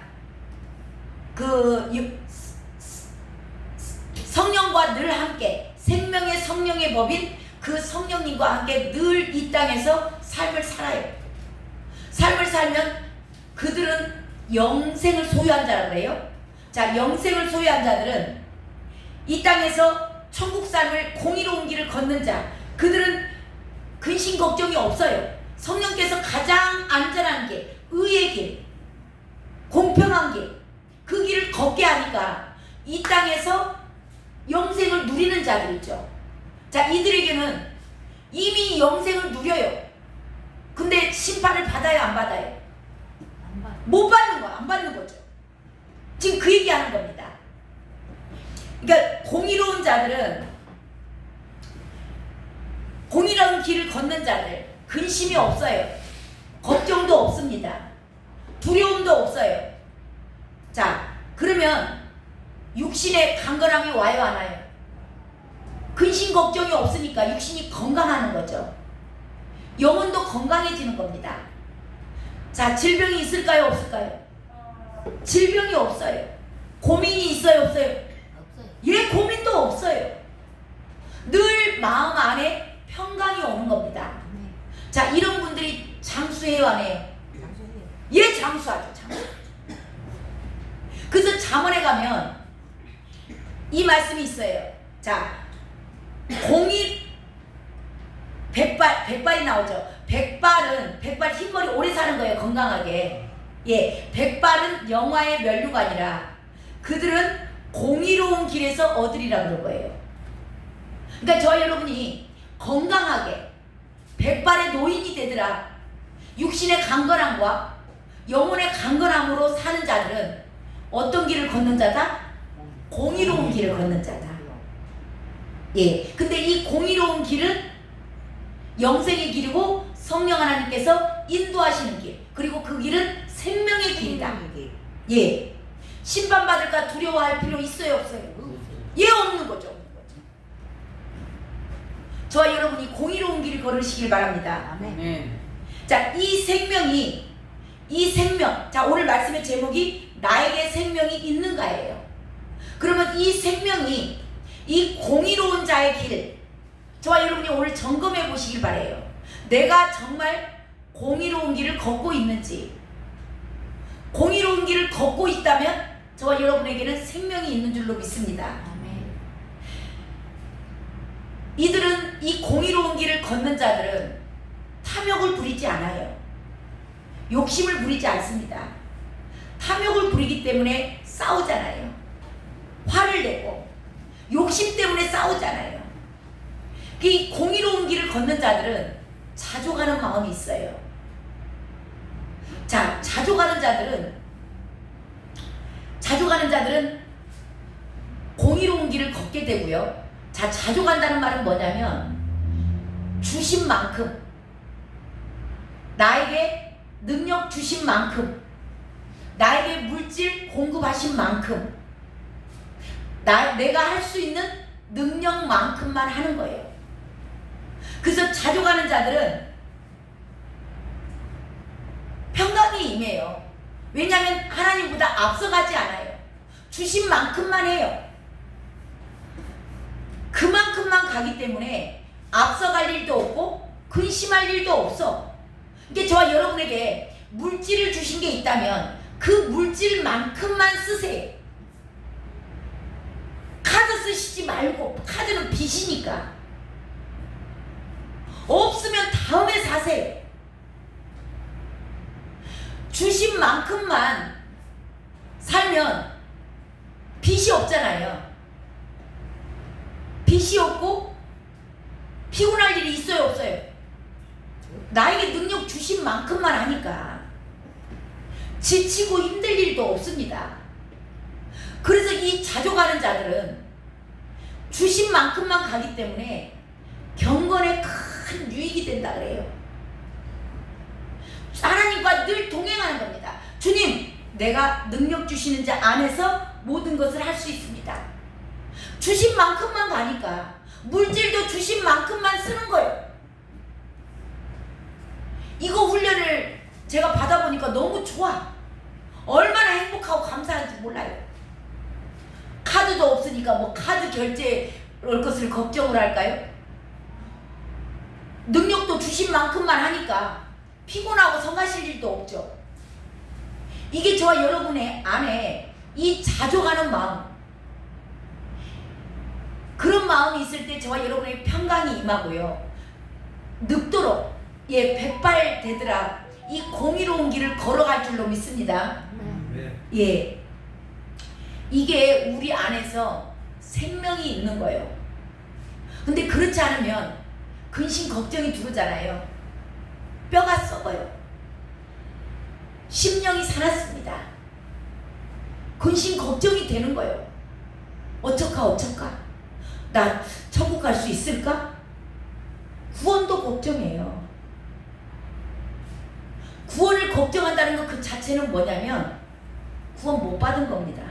성령과 늘 함께, 생명의 성령의 법인 그 성령님과 함께 늘 이 땅에서 삶을 살아요. 삶을 살면 그들은 영생을 소유한 자라 그래요. 자, 영생을 소유한 자들은 이 땅에서 천국 삶을 공의로운 길을 걷는 자, 그들은 근심 걱정이 없어요. 성령께서 가장 안전한 길, 의의 길, 공평한 길, 그 길을 걷게 하니까 이 땅에서 영생을 누리는 자들이죠. 자, 이들에게는 이미 영생을 누려요. 근데 심판을 받아요, 안 받아요? 못 받는 거야, 안 받는 거죠. 지금 그 얘기하는 겁니다. 그러니까 공의로운 자들은, 공의로운 길을 걷는 자들, 근심이 없어요. 걱정도 없습니다. 두려움도 없어요. 자, 그러면 육신의 강건함이 와요, 안 와요? 근심 걱정이 없으니까 육신이 건강하는 거죠. 영혼도 건강해지는 겁니다. 자, 질병이 있을까요, 없을까요? 질병이 없어요. 고민이 있어요, 없어요? 없어요. 예, 고민도 없어요. 늘 마음 안에 평강이 오는 겁니다. 자, 이런 분들이 장수해요, 안 해요? 예, 장수하죠. 장수. 그래서 잠언에 가면 이 말씀이 있어요. 자, 백발이 나오죠. 백발 흰머리 오래 사는 거예요, 건강하게. 예, 백발은 영화의 면류가 아니라 그들은 공의로운 길에서 얻으리라 그런 거예요. 그러니까 저와 여러분이 건강하게 백발의 노인이 되더라, 육신의 강건함과 영혼의 강건함으로 사는 자들은 어떤 길을 걷는 자다? 공의로운 길을 걷는 자다. 예, 근데 이 공의로운 길은 영생의 길이고 성령 하나님께서 인도하시는 길, 그리고 그 길은 생명의 길이다. 예, 심판받을까 두려워할 필요 있어요, 없어요? 예, 없는 거죠. 저와 여러분이 공의로운 길을 걸으시길 바랍니다. 아멘. 자, 이 생명, 자, 오늘 말씀의 제목이 나에게 생명이 있는가예요. 그러면 이 생명이, 이 공의로운 자의 길, 저와 여러분이 오늘 점검해 보시길 바래요. 내가 정말 공의로운 길을 걷고 있는지. 공의로운 길을 걷고 있다면 저와 여러분에게는 생명이 있는 줄로 믿습니다. 아멘. 이들은, 이 공의로운 길을 걷는 자들은 탐욕을 부리지 않아요. 욕심을 부리지 않습니다. 탐욕을 부리기 때문에 싸우잖아요. 화를 내고 욕심 때문에 싸우잖아요. 이 공의로운 길을 걷는 자들은 자족하는 마음이 있어요. 자, 자족하는 자들은 공의로운 길을 걷게 되고요. 자, 자족한다는 말은 뭐냐면 주신 만큼, 나에게 능력 주신 만큼, 나에게 물질 공급하신 만큼, 내가 할 수 있는 능력만큼만 하는 거예요. 그래서 자족하는 자들은 평강이 임해요. 왜냐하면 하나님보다 앞서가지 않아요. 주신 만큼만 해요. 그만큼만 가기 때문에 앞서갈 일도 없고 근심할 일도 없어. 이게 저와 여러분에게 물질을 주신 게 있다면 그 물질만큼만 쓰세요. 카드 쓰시지 말고, 카드는 빚이니까. 없으면 다음에 사세요. 주신 만큼만 살면 빚이 없잖아요. 빚이 없고 피곤할 일이 있어요, 없어요? 나에게 능력 주신 만큼만 하니까 지치고 힘들 일도 없습니다. 그래서 이 자족하는 자들은 주신 만큼만 가기 때문에 경건에 큰 유익이 된다 그래요. 하나님과 늘 동행하는 겁니다. 주님, 내가 능력 주시는 자 안에서 모든 것을 할 수 있습니다. 주신 만큼만 가니까 물질도 주신 만큼만 쓰는 거예요. 이거 훈련을 제가 받아보니까 너무 좋아. 얼마나 행복하고 감사한지 몰라요. 카드도 없으니까 뭐 카드 결제 올 것을 걱정을 할까요? 능력도 주신 만큼만 하니까 피곤하고 성가실 일도 없죠. 이게 저와 여러분의 안에 이 자족하는 마음, 그런 마음이 있을 때 저와 여러분의 평강이 임하고요. 늙도록 백발 되더라 이 공의로운 길을 걸어갈 줄로 믿습니다. 예, 이게 우리 안에서 생명이 있는 거예요. 근데 그렇지 않으면 근심 걱정이 두르잖아요. 뼈가 썩어요. 심령이 살았습니다. 근심 걱정이 되는 거예요. 어쩌까 나 천국 갈 수 있을까? 구원도 걱정해요. 구원을 걱정한다는 것 그 자체는 뭐냐면 구원 못 받은 겁니다.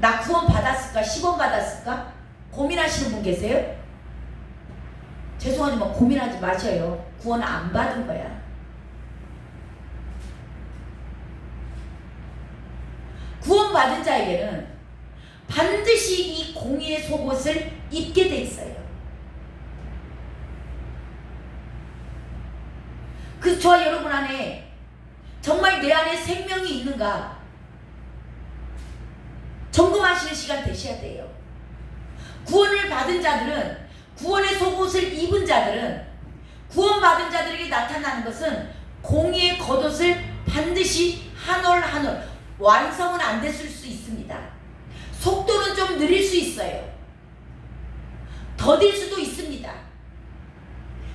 나 구원 받았을까? 10원 받았을까? 고민하시는 분 계세요? 죄송하지만 고민하지 마셔요. 구원 안 받은 거야. 구원 받은 자에게는 반드시 이 공의의 속옷을 입게 돼 있어요. 그 저와 여러분 안에 정말 내 안에 생명이 있는가 점검하시는 시간 되셔야 돼요. 구원을 받은 자들은, 구원의 속옷을 입은 자들은, 구원받은 자들에게 나타나는 것은 공의의 겉옷을 반드시 한 올 한 올, 완성은 안 됐을 수 있습니다. 속도는 좀 느릴 수 있어요. 더딜 수도 있습니다.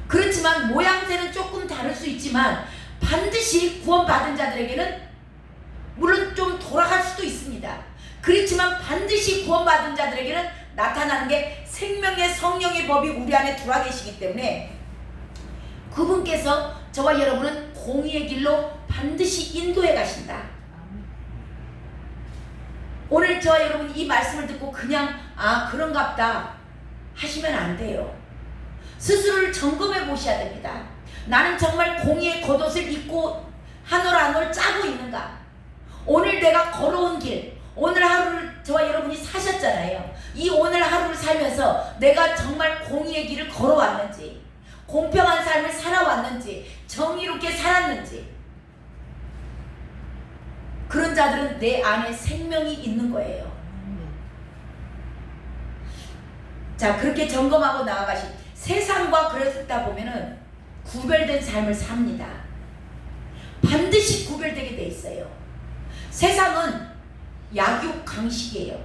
그렇지만 모양새는 조금 다를 수 있지만 반드시 구원받은 자들에게는 물론 좀 돌아갈 수도 있습니다. 그렇지만 반드시 구원받은 자들에게는 나타나는 게 생명의 성령의 법이 우리 안에 들어와 계시기 때문에 그분께서 저와 여러분은 공의의 길로 반드시 인도해 가신다. 오늘 저와 여러분 이 말씀을 듣고 그냥 그런갑다 하시면 안 돼요. 스스로를 점검해 보셔야 됩니다. 나는 정말 공의의 겉옷을 입고 한 올 한 올 짜고 있는가? 오늘 내가 걸어온 길, 오늘 하루를 저와 여러분이 사셨잖아요. 이 오늘 하루를 살면서 내가 정말 공의의 길을 걸어왔는지, 공평한 삶을 살아왔는지, 정의롭게 살았는지, 그런 자들은 내 안에 생명이 있는 거예요. 자, 그렇게 점검하고 나아가신 세상과 그러다 보면은 구별된 삶을 삽니다. 반드시 구별되게 돼 있어요. 세상은 약육강식이에요.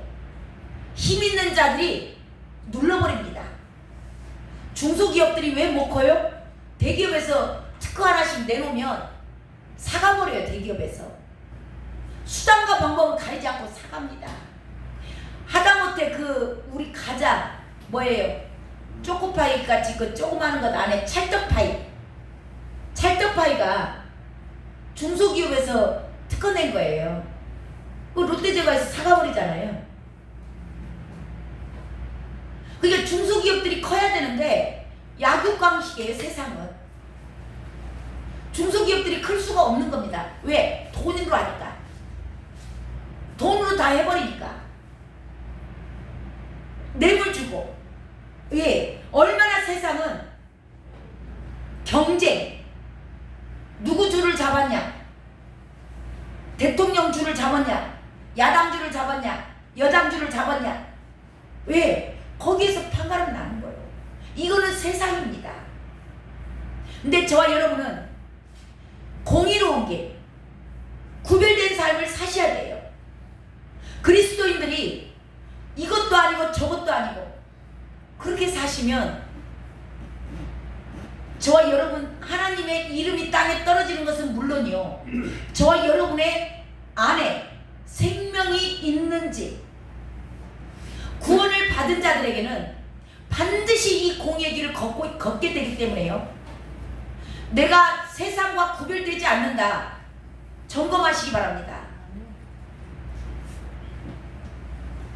힘 있는 자들이 눌러버립니다. 중소기업들이 왜 못 커요? 대기업에서 특허 하나씩 내놓으면 사가버려요. 대기업에서 수단과 방법은 가리지 않고 사갑니다. 하다못해 우리 과자 뭐예요? 초코파이 같이 그 조그마한 것 안에 찰떡파이가 중소기업에서 특허 낸 거예요. 그 롯데제과에서 사가버리잖아요. 그러니까 중소기업들이 커야 되는데 약육강식이에요. 세상은 중소기업들이 클 수가 없는 겁니다. 왜? 돈으로 하니까. 돈으로 다 해버리니까. 뇌물 주고. 왜? 얼마나 세상은 경쟁, 누구 줄을 잡았냐, 대통령 줄을 잡았냐, 야당 줄을 잡았냐, 여당 줄을 잡았냐. 왜? 거기에서 판가름 나는 거예요. 이거는 세상입니다. 근데 저와 여러분은 공의로운 길, 구별된 삶을 사셔야 돼요. 그리스도인들이 이것도 아니고 저것도 아니고 그렇게 사시면 저와 여러분 하나님의 이름이 땅에 떨어지는 것은 물론이요, 저와 여러분의 안에 생명이 있는지, 구원을 받은 자들에게는 반드시 이 공의 길을 걷게 되기 때문에요, 내가 세상과 구별되지 않는다 점검하시기 바랍니다.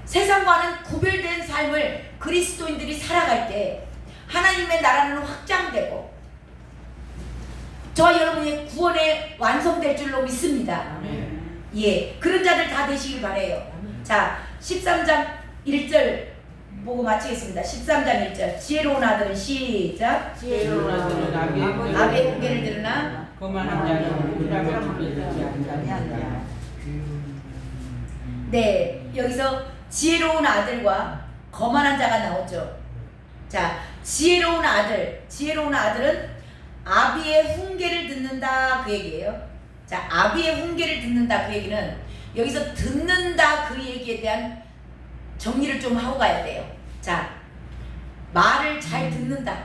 세상과는 구별된 삶을 그리스도인들이 살아갈 때 하나님의 나라는 확장되고 저와 여러분의 구원에 완성될 줄로 믿습니다. 예, 그런 자들 다 되시길 바래요. 자, 13장 1절 보고 마치겠습니다. 13장 1절. 지혜로운 아들은 시작. 지혜로운 아들은 아비의 훈계를 들으나 거만한 자는 그라면 분별되지 아니하느냐. 네, 여기서 지혜로운 아들과 거만한 자가 나오죠. 자, 지혜로운 아들은 아비의 훈계를 듣는다 그 얘기예요. 자, 아비의 훈계를 듣는다 그 얘기는 여기서 듣는다 그 얘기에 대한 정리를 좀 하고 가야 돼요. 자, 말을 잘 듣는다,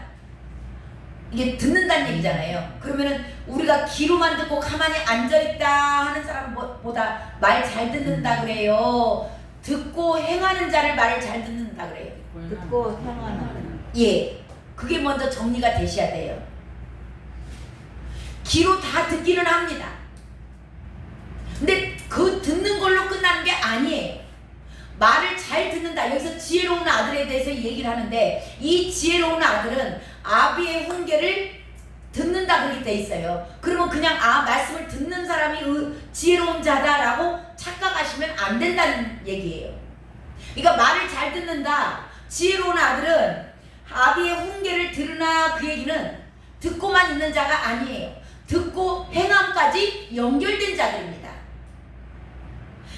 이게 듣는다는 얘기잖아요. 그러면은 우리가 귀로만 듣고 가만히 앉아있다 하는 사람보다 말 잘 듣는다 그래요, 듣고 행하는 자를 말을 잘 듣는다 그래요? 듣고 행하는. 예, 그게 먼저 정리가 되셔야 돼요. 귀로 다 듣기는 합니다. 근데 그 듣는 걸로 끝나는 게 아니에요. 말을 잘 듣는다, 여기서 지혜로운 아들에 대해서 얘기를 하는데, 이 지혜로운 아들은 아비의 훈계를 듣는다 그렇게 돼 있어요. 그러면 그냥 말씀을 듣는 사람이 지혜로운 자다라고 착각하시면 안 된다는 얘기예요. 그러니까 말을 잘 듣는다, 지혜로운 아들은 아비의 훈계를 들으나 그 얘기는 듣고만 있는 자가 아니에요. 듣고 행함까지 연결된 자들입니다.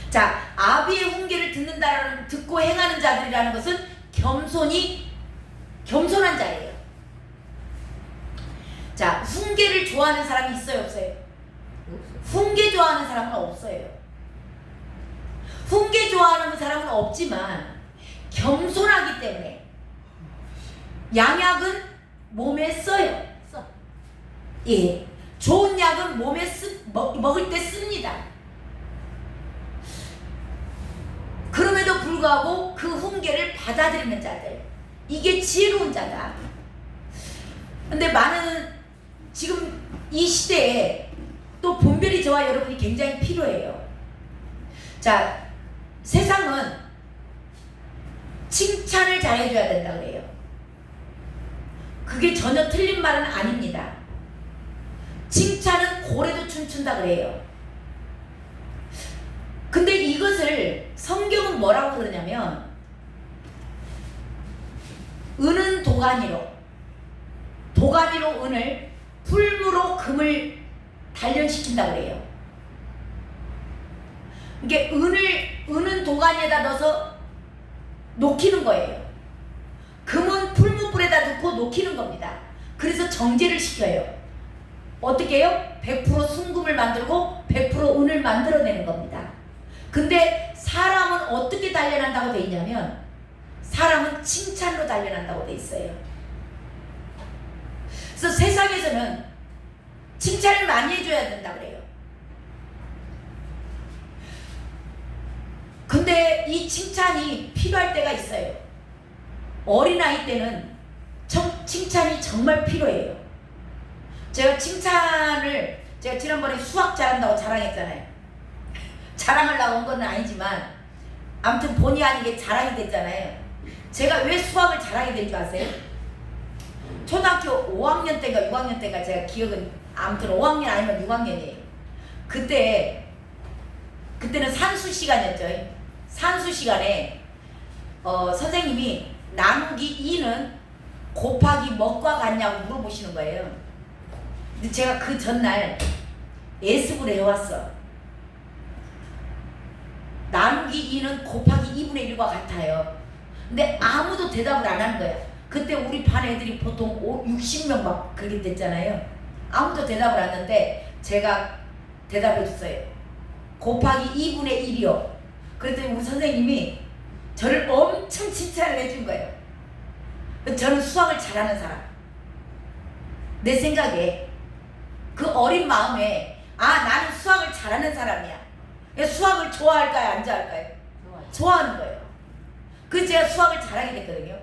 자, 아비의 훈계를 듣는다라는, 듣고 행하는 자들이라는 것은 겸손한 자예요. 자, 훈계를 좋아하는 사람이 있어요, 없어요? 훈계 좋아하는 사람은 없어요. 훈계 좋아하는 사람은 없지만 겸손하기 때문에 양약은 몸에 써요. 예, 좋은 약은 몸에 먹을 때 씁니다. 그럼에도 불구하고 그 훈계를 받아들이는 자들, 이게 지혜로운 자다. 근데 많은 지금 이 시대에 또 분별이 저와 여러분이 굉장히 필요해요. 자, 세상은 칭찬을 잘해줘야 된다 그래요. 그게 전혀 틀린 말은 아닙니다. 칭찬은 고래도 춤춘다 그래요. 근데 이것을 성경은 뭐라고 그러냐면, 은은 도가니로 은을, 풀무로 금을 단련시킨다 그래요. 이게 은은 도가니에다 넣어서 녹이는 거예요. 금은 풀무불에다 넣고 녹이는 겁니다. 그래서 정제를 시켜요. 어떻게 해요? 100% 순금을 만들고 100% 은을 만들어내는 겁니다. 근데 사람은 어떻게 단련한다고 돼 있냐면, 사람은 칭찬로 단련한다고 돼 있어요. 그래서 세상에서는 칭찬을 많이 해줘야 된다 그래요. 근데 이 칭찬이 필요할 때가 있어요. 어린아이 때는 칭찬이 정말 필요해요. 제가 지난번에 수학 잘한다고 자랑했잖아요. 자랑하려고 온 건 아니지만 아무튼 본의 아니게 자랑이 됐잖아요. 제가 왜 수학을 잘하게 된 줄 아세요? 초등학교 5학년 때인가 6학년 때인가, 제가 기억은 아무튼 5학년 아니면 6학년이에요. 그때는 산수 시간이었죠. 산수 시간에 선생님이 나누기 2는 곱하기 뭐과 같냐고 물어보시는 거예요. 근데 제가 그 전날 예습을 해왔어. 나누기 2는 곱하기 2분의 1과 같아요. 근데 아무도 대답을 안 하는 거야. 그때 우리 반 애들이 보통 60명 막 그렇게 됐잖아요. 아무도 대답을 안 하는데 제가 대답해 줬어요. 곱하기 2분의 1이요. 그랬더니 우리 선생님이 저를 엄청 칭찬을 해준 거예요. 저는 수학을 잘하는 사람. 내 생각에 그 어린 마음에 나는 수학을 잘하는 사람이야. 수학을 좋아할까요? 안 좋아할까요? 좋아하는 거예요. 그래서 제가 수학을 잘하게 됐거든요.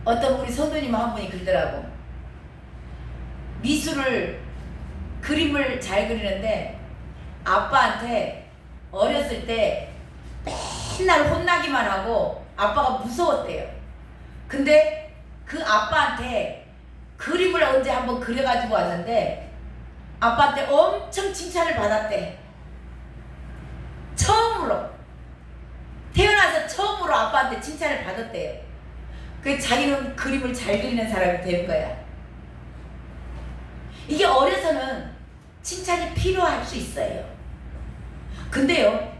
어떤 우리 선배님 한 분이 그러더라고. 미술을 그림을 잘 그리는데 아빠한테 어렸을 때 맨날 혼나기만 하고 아빠가 무서웠대요. 근데 그 아빠한테 그림을 언제 한번 그려가지고 왔는데 아빠한테 엄청 칭찬을 받았대. 처음으로 태어나서 처음으로 아빠한테 칭찬을 받았대요. 그래서 자기는 그림을 잘 그리는 사람이 된 거야. 이게 어려서는 칭찬이 필요할 수 있어요. 근데요,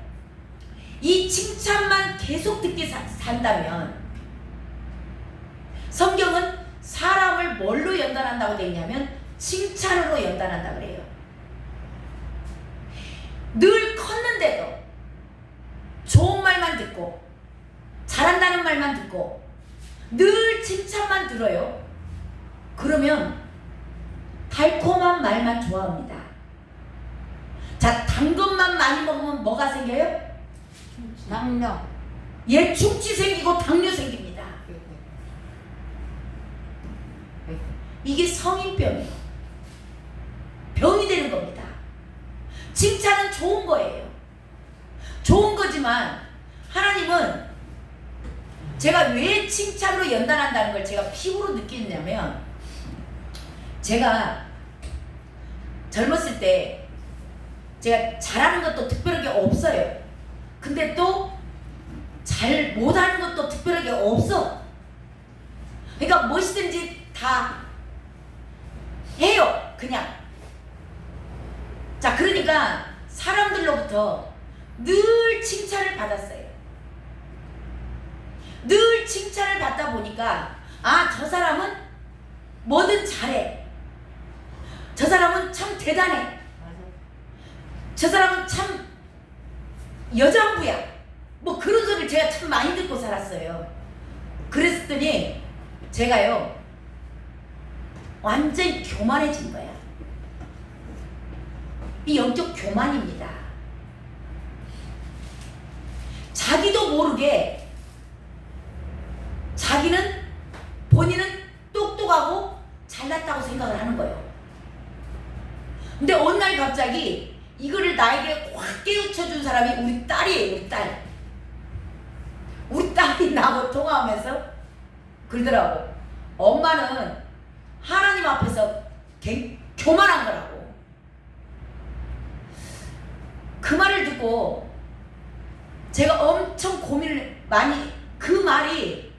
이 칭찬만 계속 듣게 산다면 성경은 사람을 뭘로 연단한다고 되어 있냐면 칭찬으로 연단한다 그래요. 늘 컸는데도 좋은 말만 듣고 잘한다는 말만 듣고 늘 칭찬만 들어요. 그러면 달콤한 말만 좋아합니다. 자, 단 것만 많이 먹으면 뭐가 생겨요? 당뇨. 예, 충치 생기고 당뇨 생깁니다. 이게 성인병이에요. 병이 되는 겁니다. 칭찬은 좋은 거예요. 좋은 거지만 하나님은 제가 왜 칭찬으로 연단한다는 걸 제가 피부로 느끼냐면 제가 젊었을 때 제가 잘하는 것도 특별하게 없어요. 근데 또 잘 못하는 것도 특별하게 없어. 그러니까 무엇이든지 다 해요. 그냥. 자, 그러니까 사람들로부터 늘 칭찬을 받았어요. 늘 칭찬을 받다 보니까 저 사람은 뭐든 잘해. 저 사람은 참 대단해. 저 사람은 참 여장부야. 뭐 그런 소리를 제가 참 많이 듣고 살았어요. 그랬더니 제가요 완전히 교만해진 거야. 이 영적 교만입니다. 자기도 모르게 자기는 본인은 똑똑하고 잘났다고 생각을 하는 거예요. 근데 어느 날 갑자기 이거를 나에게 확 깨우쳐준 사람이 우리 딸이에요. 우리 딸. 우리 딸이 나하고 통화하면서 그러더라고. 엄마는 하나님 앞에서 교만한 거라고. 그 말을 듣고 제가 엄청 고민을 많이, 그 말이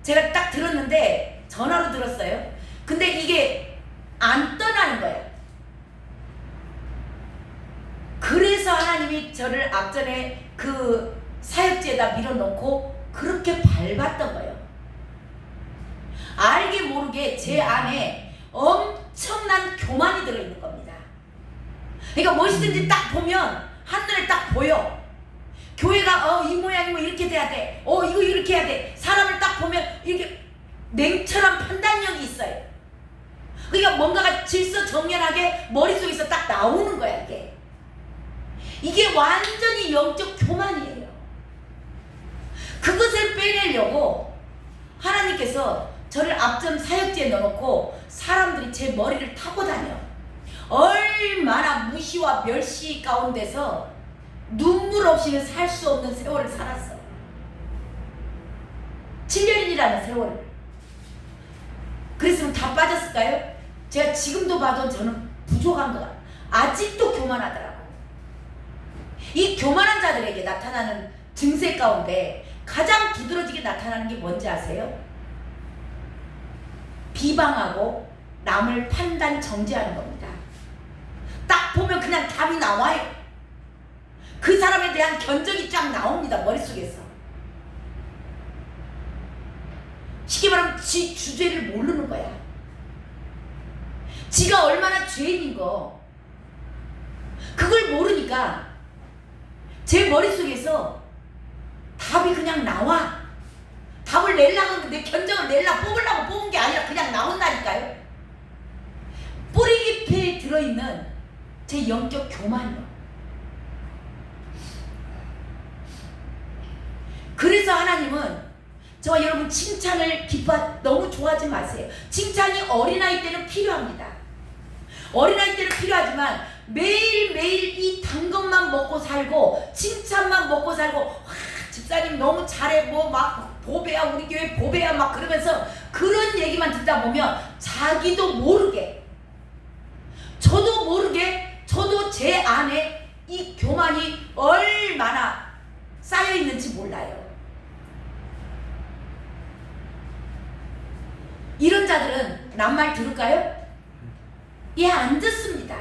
제가 딱 들었는데 전화로 들었어요. 근데 이게 안 떠나는 거예요. 그래서 하나님이 저를 앞전에 그 사역지에다 밀어놓고 그렇게 밟았던 거예요. 알게 모르게 제 안에 엄청난 교만이 들어있는 겁니다. 그러니까 무엇이든지 딱 보면 한눈에 딱 보여. 교회가 이 모양이면 이렇게 돼야 돼. 이거 이렇게 해야 돼. 사람을 딱 보면 이렇게 냉철한 판단력이 있어요. 그러니까 뭔가가 질서정연하게 머릿속에서 딱 나오는 거야. 이게 완전히 영적 교만이에요. 그것을 빼내려고 하나님께서 저를 앞전 사역지에 넣어놓고 사람들이 제 머리를 타고 다녀. 얼마나 무시와 멸시 가운데서 눈물 없이는 살 수 없는 세월을 살았어. 7년이라는 세월을. 그랬으면 다 빠졌을까요? 제가 지금도 봐도 저는 부족한 것 같아요. 아직도 교만하더라고. 이 교만한 자들에게 나타나는 증세 가운데 가장 두드러지게 나타나는 게 뭔지 아세요? 비방하고 남을 판단 정지하는 겁니다. 딱 보면 그냥 답이 나와요. 그 사람에 대한 견적이 쫙 나옵니다. 머릿속에서. 쉽게 말하면 지 주제를 모르는 거야. 지가 얼마나 죄인인 거 그걸 모르니까 제 머릿속에서 답이 그냥 나와. 답을 내려고 내 견적을 뽑으려고 뽑은 게 아니라 그냥 나온다니까요. 뿌리 깊이 들어있는 제 영적 교만이요. 그래서 하나님은 저와 여러분 칭찬을 너무 좋아하지 마세요. 칭찬이 어린아이 때는 필요합니다. 어린아이 때는 필요하지만 매일매일 이 단 것만 먹고 살고 칭찬만 먹고 살고 와 집사님 너무 잘해 뭐 막 보배야 우리 교회 보배야 막 그러면서 그런 얘기만 듣다 보면 자기도 모르게 저도 모르게 저도 제 안에 이 교만이 얼마나 쌓여 있는지 몰라요. 이런 자들은 남 말 들을까요? 예, 안 듣습니다.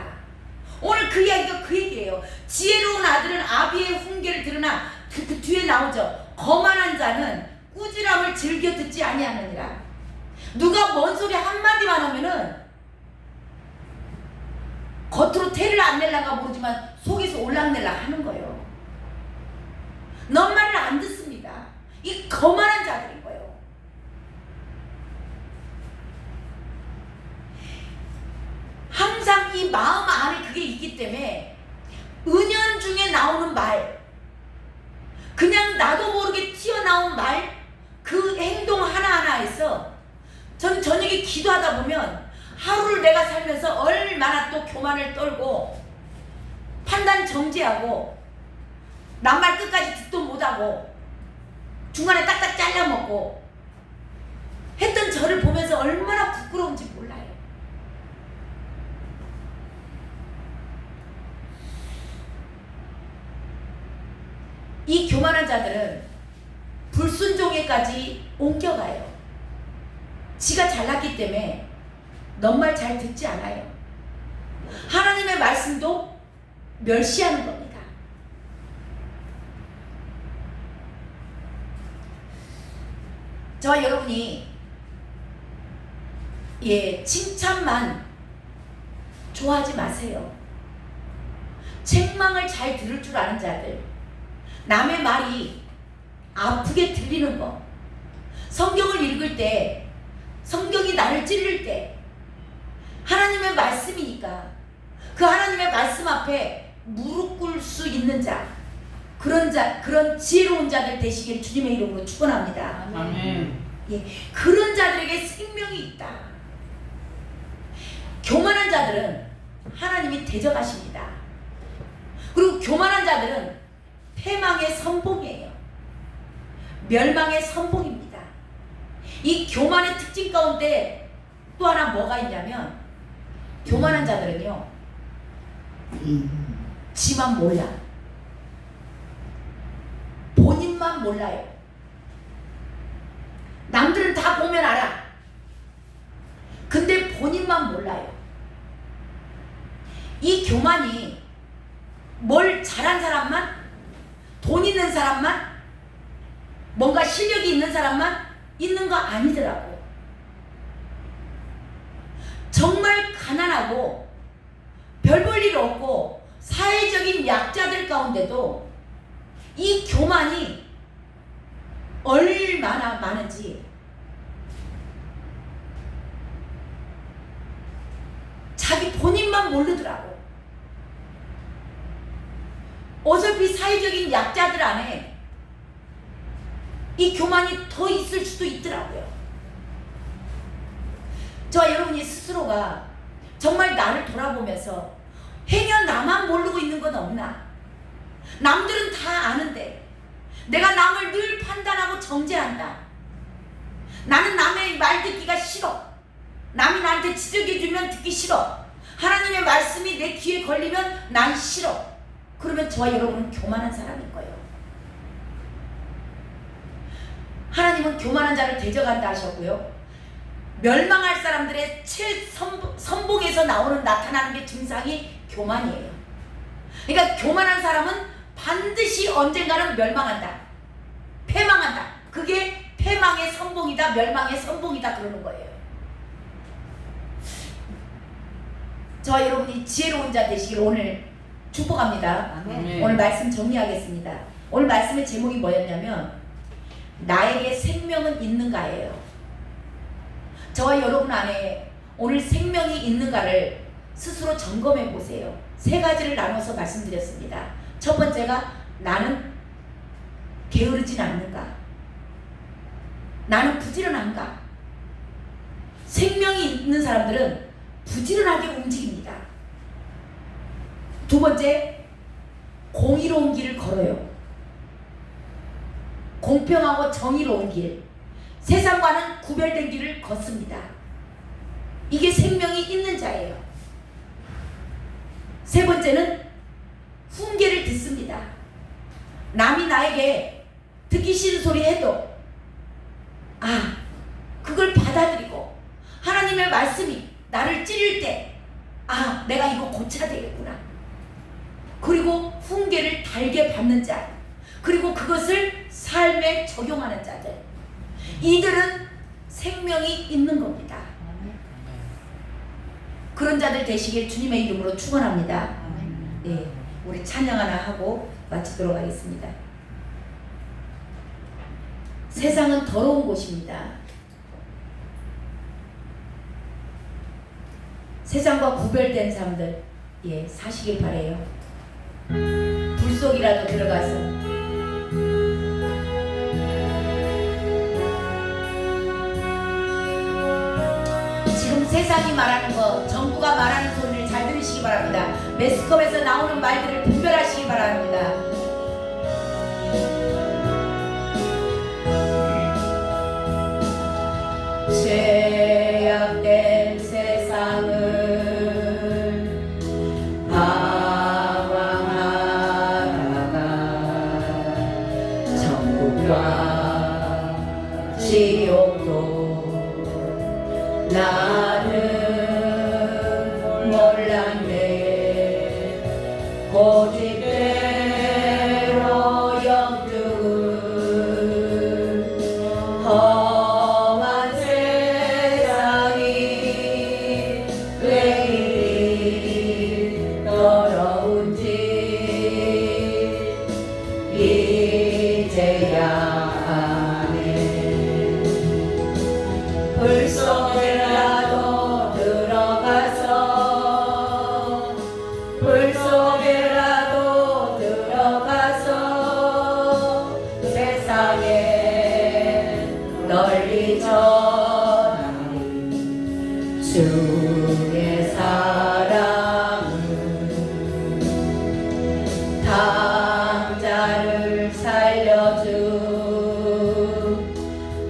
오늘 그 이야기가 그 얘기예요. 지혜로운 아들은 아비의 훈계를 들으나 그 뒤에 나오죠. 거만한 자는 꾸지람을 즐겨 듣지 아니하느니라. 누가 뭔 소리 한마디만 하면은 겉으로 태를 안 낼란가 모르지만 속에서 올랑낼랑 하는 거예요. 넌 말을 안 듣습니다. 이 거만한 자들인 거예요. 항상 이 마음 안에 그게 있기 때문에 은연중에 나오는 말, 그냥 나도 모르게 튀어나온 말, 그 행동 하나하나에서 저는 저녁에 기도하다 보면 하루를 내가 살면서 얼마나 또 교만을 떨고 판단 정지하고 남 말 끝까지 듣도 못하고 중간에 딱딱 잘라먹고 했던 저를 보면서 얼마나 부끄러운지 몰라요. 이 교만한 자들은 불순종에까지 옮겨가요. 지가 잘났기 때문에 넌 말 잘 듣지 않아요. 하나님의 말씀도 멸시하는 겁니다. 저와 여러분이 칭찬만 좋아하지 마세요. 책망을 잘 들을 줄 아는 자들, 남의 말이 아프게 들리는 거, 성경을 읽을 때 성경이 나를 찔릴 때 하나님의 말씀이니까 그 하나님의 말씀 앞에 무릎 꿇을 수 있는 자, 그런 지혜로운 자들 되시길 주님의 이름으로 축원합니다. 아멘. 예, 그런 자들에게 생명이 있다. 교만한 자들은 하나님이 대적하십니다. 그리고 교만한 자들은 패망의 선봉이에요. 멸망의 선봉입니다. 이 교만의 특징 가운데 또 하나 뭐가 있냐면 교만한 자들은요 지만 몰라. 본인만 몰라요. 남들은 다 보면 알아. 근데 본인만 몰라요. 이 교만이 뭘 잘한 사람만, 돈 있는 사람만, 뭔가 실력이 있는 사람만 있는 거 아니더라고. 정말 가난하고 별 볼 일 없고 사회적인 약자들 가운데도 이 교만이 얼마나 많은지 자기 본인만 모르더라고. 어차피 사회적인 약자들 안에 이 교만이 더 있을 수도 있더라고요. 저와 여러분이 스스로가 정말 나를 돌아보면서 행여 나만 모르고 있는 건 없나? 남들은 다 아는데 내가 남을 늘 판단하고 정죄한다. 나는 남의 말 듣기가 싫어. 남이 나한테 지적해주면 듣기 싫어. 하나님의 말씀이 내 귀에 걸리면 난 싫어. 그러면 저와 여러분은 교만한 사람일 거예요. 하나님은 교만한 자를 대적한다 하셨고요. 멸망할 사람들의 선봉에서 나타나는 게 증상이 교만이에요. 그러니까 교만한 사람은 반드시 언젠가는 멸망한다. 패망한다. 그게 패망의 선봉이다. 멸망의 선봉이다. 그러는 거예요. 저와 여러분이 지혜로운 자 되시기를 오늘 축복합니다. 아멘. 오늘 말씀 정리하겠습니다. 오늘 말씀의 제목이 뭐였냐면 나에게 생명은 있는가예요. 저와 여러분 안에 오늘 생명이 있는가를 스스로 점검해 보세요. 세 가지를 나눠서 말씀드렸습니다. 첫 번째가 나는 게으르진 않는가? 나는 부지런한가? 생명이 있는 사람들은 부지런하게 움직입니다. 두 번째, 공의로운 길을 걸어요. 공평하고 정의로운 길, 세상과는 구별된 길을 걷습니다. 이게 생명이 있는 자예요. 세 번째는 훈계를 듣습니다. 남이 나에게 듣기 싫은 소리 해도 그걸 받아들이고 하나님의 말씀이 나를 찌를 때 내가 이거 고쳐야 되겠구나. 그리고 훈계를 달게 받는 자, 그리고 그것을 삶에 적용하는 자들, 이들은 생명이 있는 겁니다. 그런 자들 되시길 주님의 이름으로 축원합니다. 네, 우리 찬양 하나 하고 마치도록 하겠습니다. 세상은 더러운 곳입니다. 세상과 구별된 사람들 사시길 바래요. 불 속이라도 들어가서 지금 세상이 말하는 거, 정부가 말하는 소리를 잘 들으시기 바랍니다. 매스컴에서 나오는 말들을 분별하시기 바랍니다. 죄악된 세상을 방황하다가 천국과 지옥도 나는 몰랐네. 고집대로 영주를 험한 세상이 왜 이리 더러운지 이제야 아네. 불 속에라도 들어가서, 불 속에라도 들어가서 세상에 널리 전하리 주의 사랑은. 당자를 살려준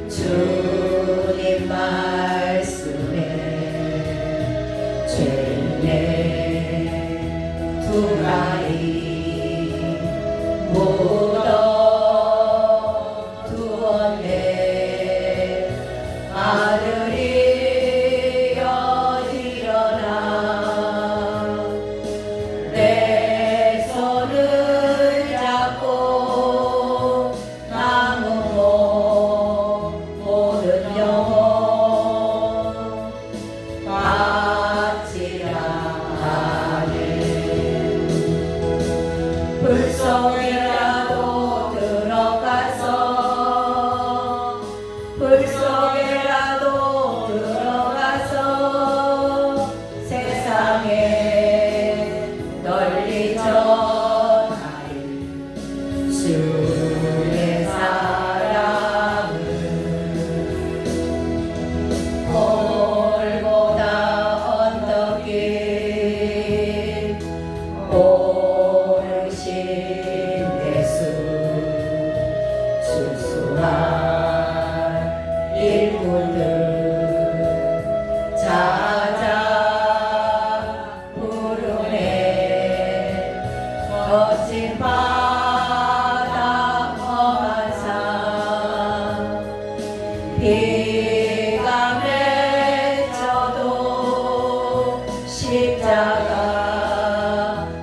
주님 말씀에 죄내 두 아이 묻어 두었네. 아들이 여지러나 내 손을 잡고 남은 모든 영혼 바치라 하네. 불 속에라도 들어가서, 불 속에라도 들어가서 세상에 널리 전하리 주의 사랑을. 골고다 언덕길 오르신 예수 수수한 일꾼들 찾아 부르네. 거친 바다 험한 산 비가 맺혀도 십자가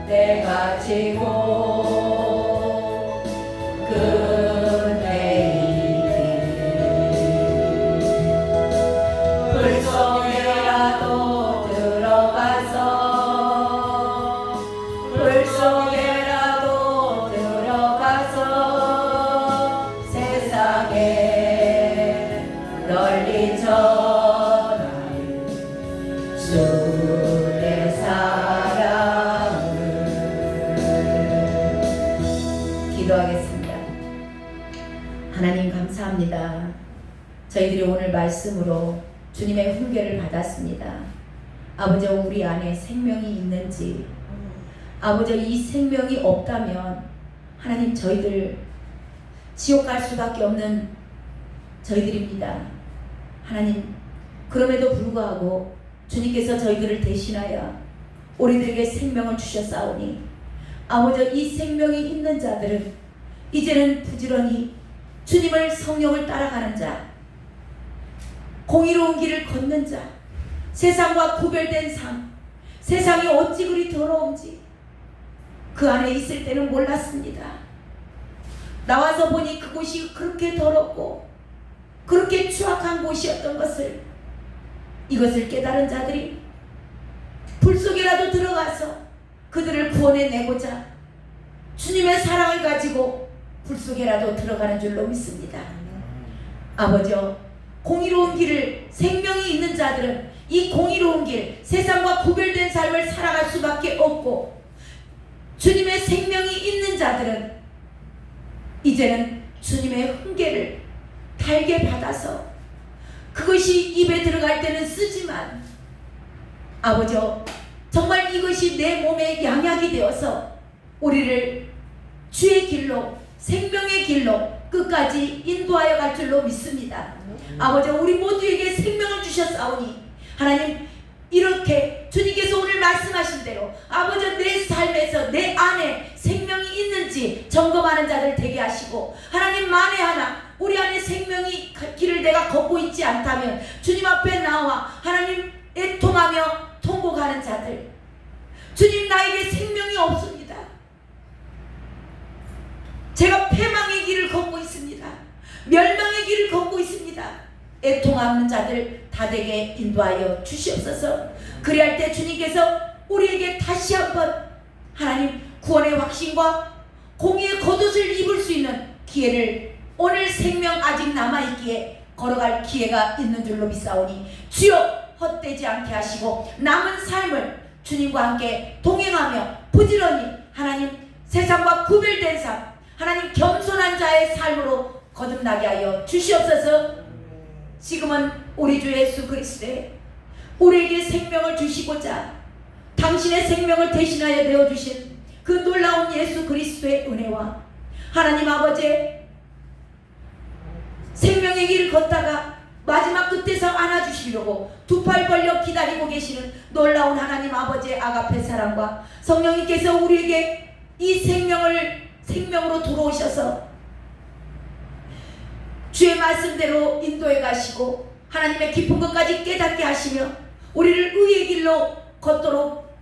내가 지고 끝내 불 속에라도 주의 사랑을. 기도하겠습니다. 하나님 감사합니다. 저희들이 오늘 말씀으로 주님의 훈계를 받았습니다. 아버지, 우리 안에 생명이 있는지, 아버지, 이 생명이 없다면 하나님 저희들 지옥 갈 수밖에 없는 저희들입니다. 하나님, 그럼에도 불구하고 주님께서 저희들을 대신하여 우리들에게 생명을 주셨사오니 아버지, 이 생명이 있는 자들은 이제는 부지런히 주님을 성령을 따라가는 자, 공의로운 길을 걷는 자, 세상과 구별된 삶, 세상이 어찌 그리 더러운지 그 안에 있을 때는 몰랐습니다. 나와서 보니 그곳이 그렇게 더럽고 그렇게 추악한 곳이었던 것을, 이것을 깨달은 자들이 불 속에라도 들어가서 그들을 구원해내고자 주님의 사랑을 가지고 불 속에라도 들어가는 줄로 믿습니다. 아버지여, 공의로운 길을, 생명이 있는 자들은 이 공의로운 길, 세상과 구별된 삶을 살아갈 수밖에 없고, 주님의 생명이 있는 자들은 이제는 주님의 훈계를 달게 받아서 그것이 입에 들어갈 때는 쓰지만 아버지여, 정말 이것이 내 몸의 양약이 되어서 우리를 주의 길로, 생명의 길로 끝까지 인도하여 갈 줄로 믿습니다. 아버지, 우리 모두에게 생명을 주셨사오니 하나님, 이렇게 주님께서 오늘 말씀하신 대로 아버지, 내 삶에서 내 안에 생명이 있는지 점검하는 자들 되게 하시고, 하나님, 만에 하나 우리 안에 생명이 길을 내가 걷고 있지 않다면 주님 앞에 나와 하나님 애통하며 통곡하는 자들, 주님, 나에게 생명이 없습니다. 제가 패망의 길을 걷고 있습니다. 멸망의 길을 걷고 있습니다. 애통하는 자들 다되게 인도하여 주시옵소서. 그리할 때 주님께서 우리에게 다시 한번 하나님 구원의 확신과 공의의 겉옷을 입을 수 있는 기회를, 오늘 생명 아직 남아있기에 걸어갈 기회가 있는 줄로 믿사오니 주여, 헛되지 않게 하시고 남은 삶을 주님과 함께 동행하며 부지런히 하나님 세상과 구별된 삶, 하나님 겸손한 자의 삶으로 거듭나게 하여 주시옵소서. 지금은 우리 주 예수 그리스도의 우리에게 생명을 주시고자 당신의 생명을 대신하여 내어주신 그 놀라운 예수 그리스도의 은혜와 하나님 아버지의 생명의 길을 걷다가 마지막 끝에서 안아주시려고 두 팔 벌려 기다리고 계시는 놀라운 하나님 아버지의 아가페 사랑과 성령님께서 우리에게 이 생명으로 들어오셔서 주의 말씀대로 인도해 가시고 하나님의 깊은 것까지 깨닫게 하시며 우리를 의의 길로 걷도록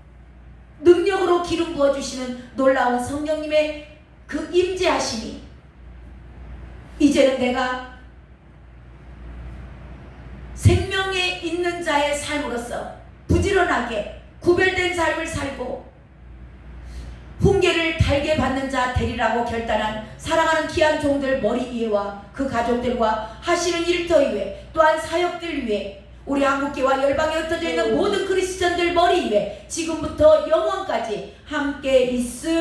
능력으로 기름 부어주시는 놀라운 성령님의 그 임재하심이 이제는 내가 생명에 있는 자의 삶으로서 부지런하게 구별된 삶을 살고 훈계를 달게 받는 자 되리라고 결단한 사랑하는 귀한 종들 머리 위에와 그 가족들과 하시는 일터 위에 또한 사역들 위에 우리 한국교와 열방에 흩어져 있는 모든 그리스천들 머리 위에 지금부터 영원까지 함께 있음.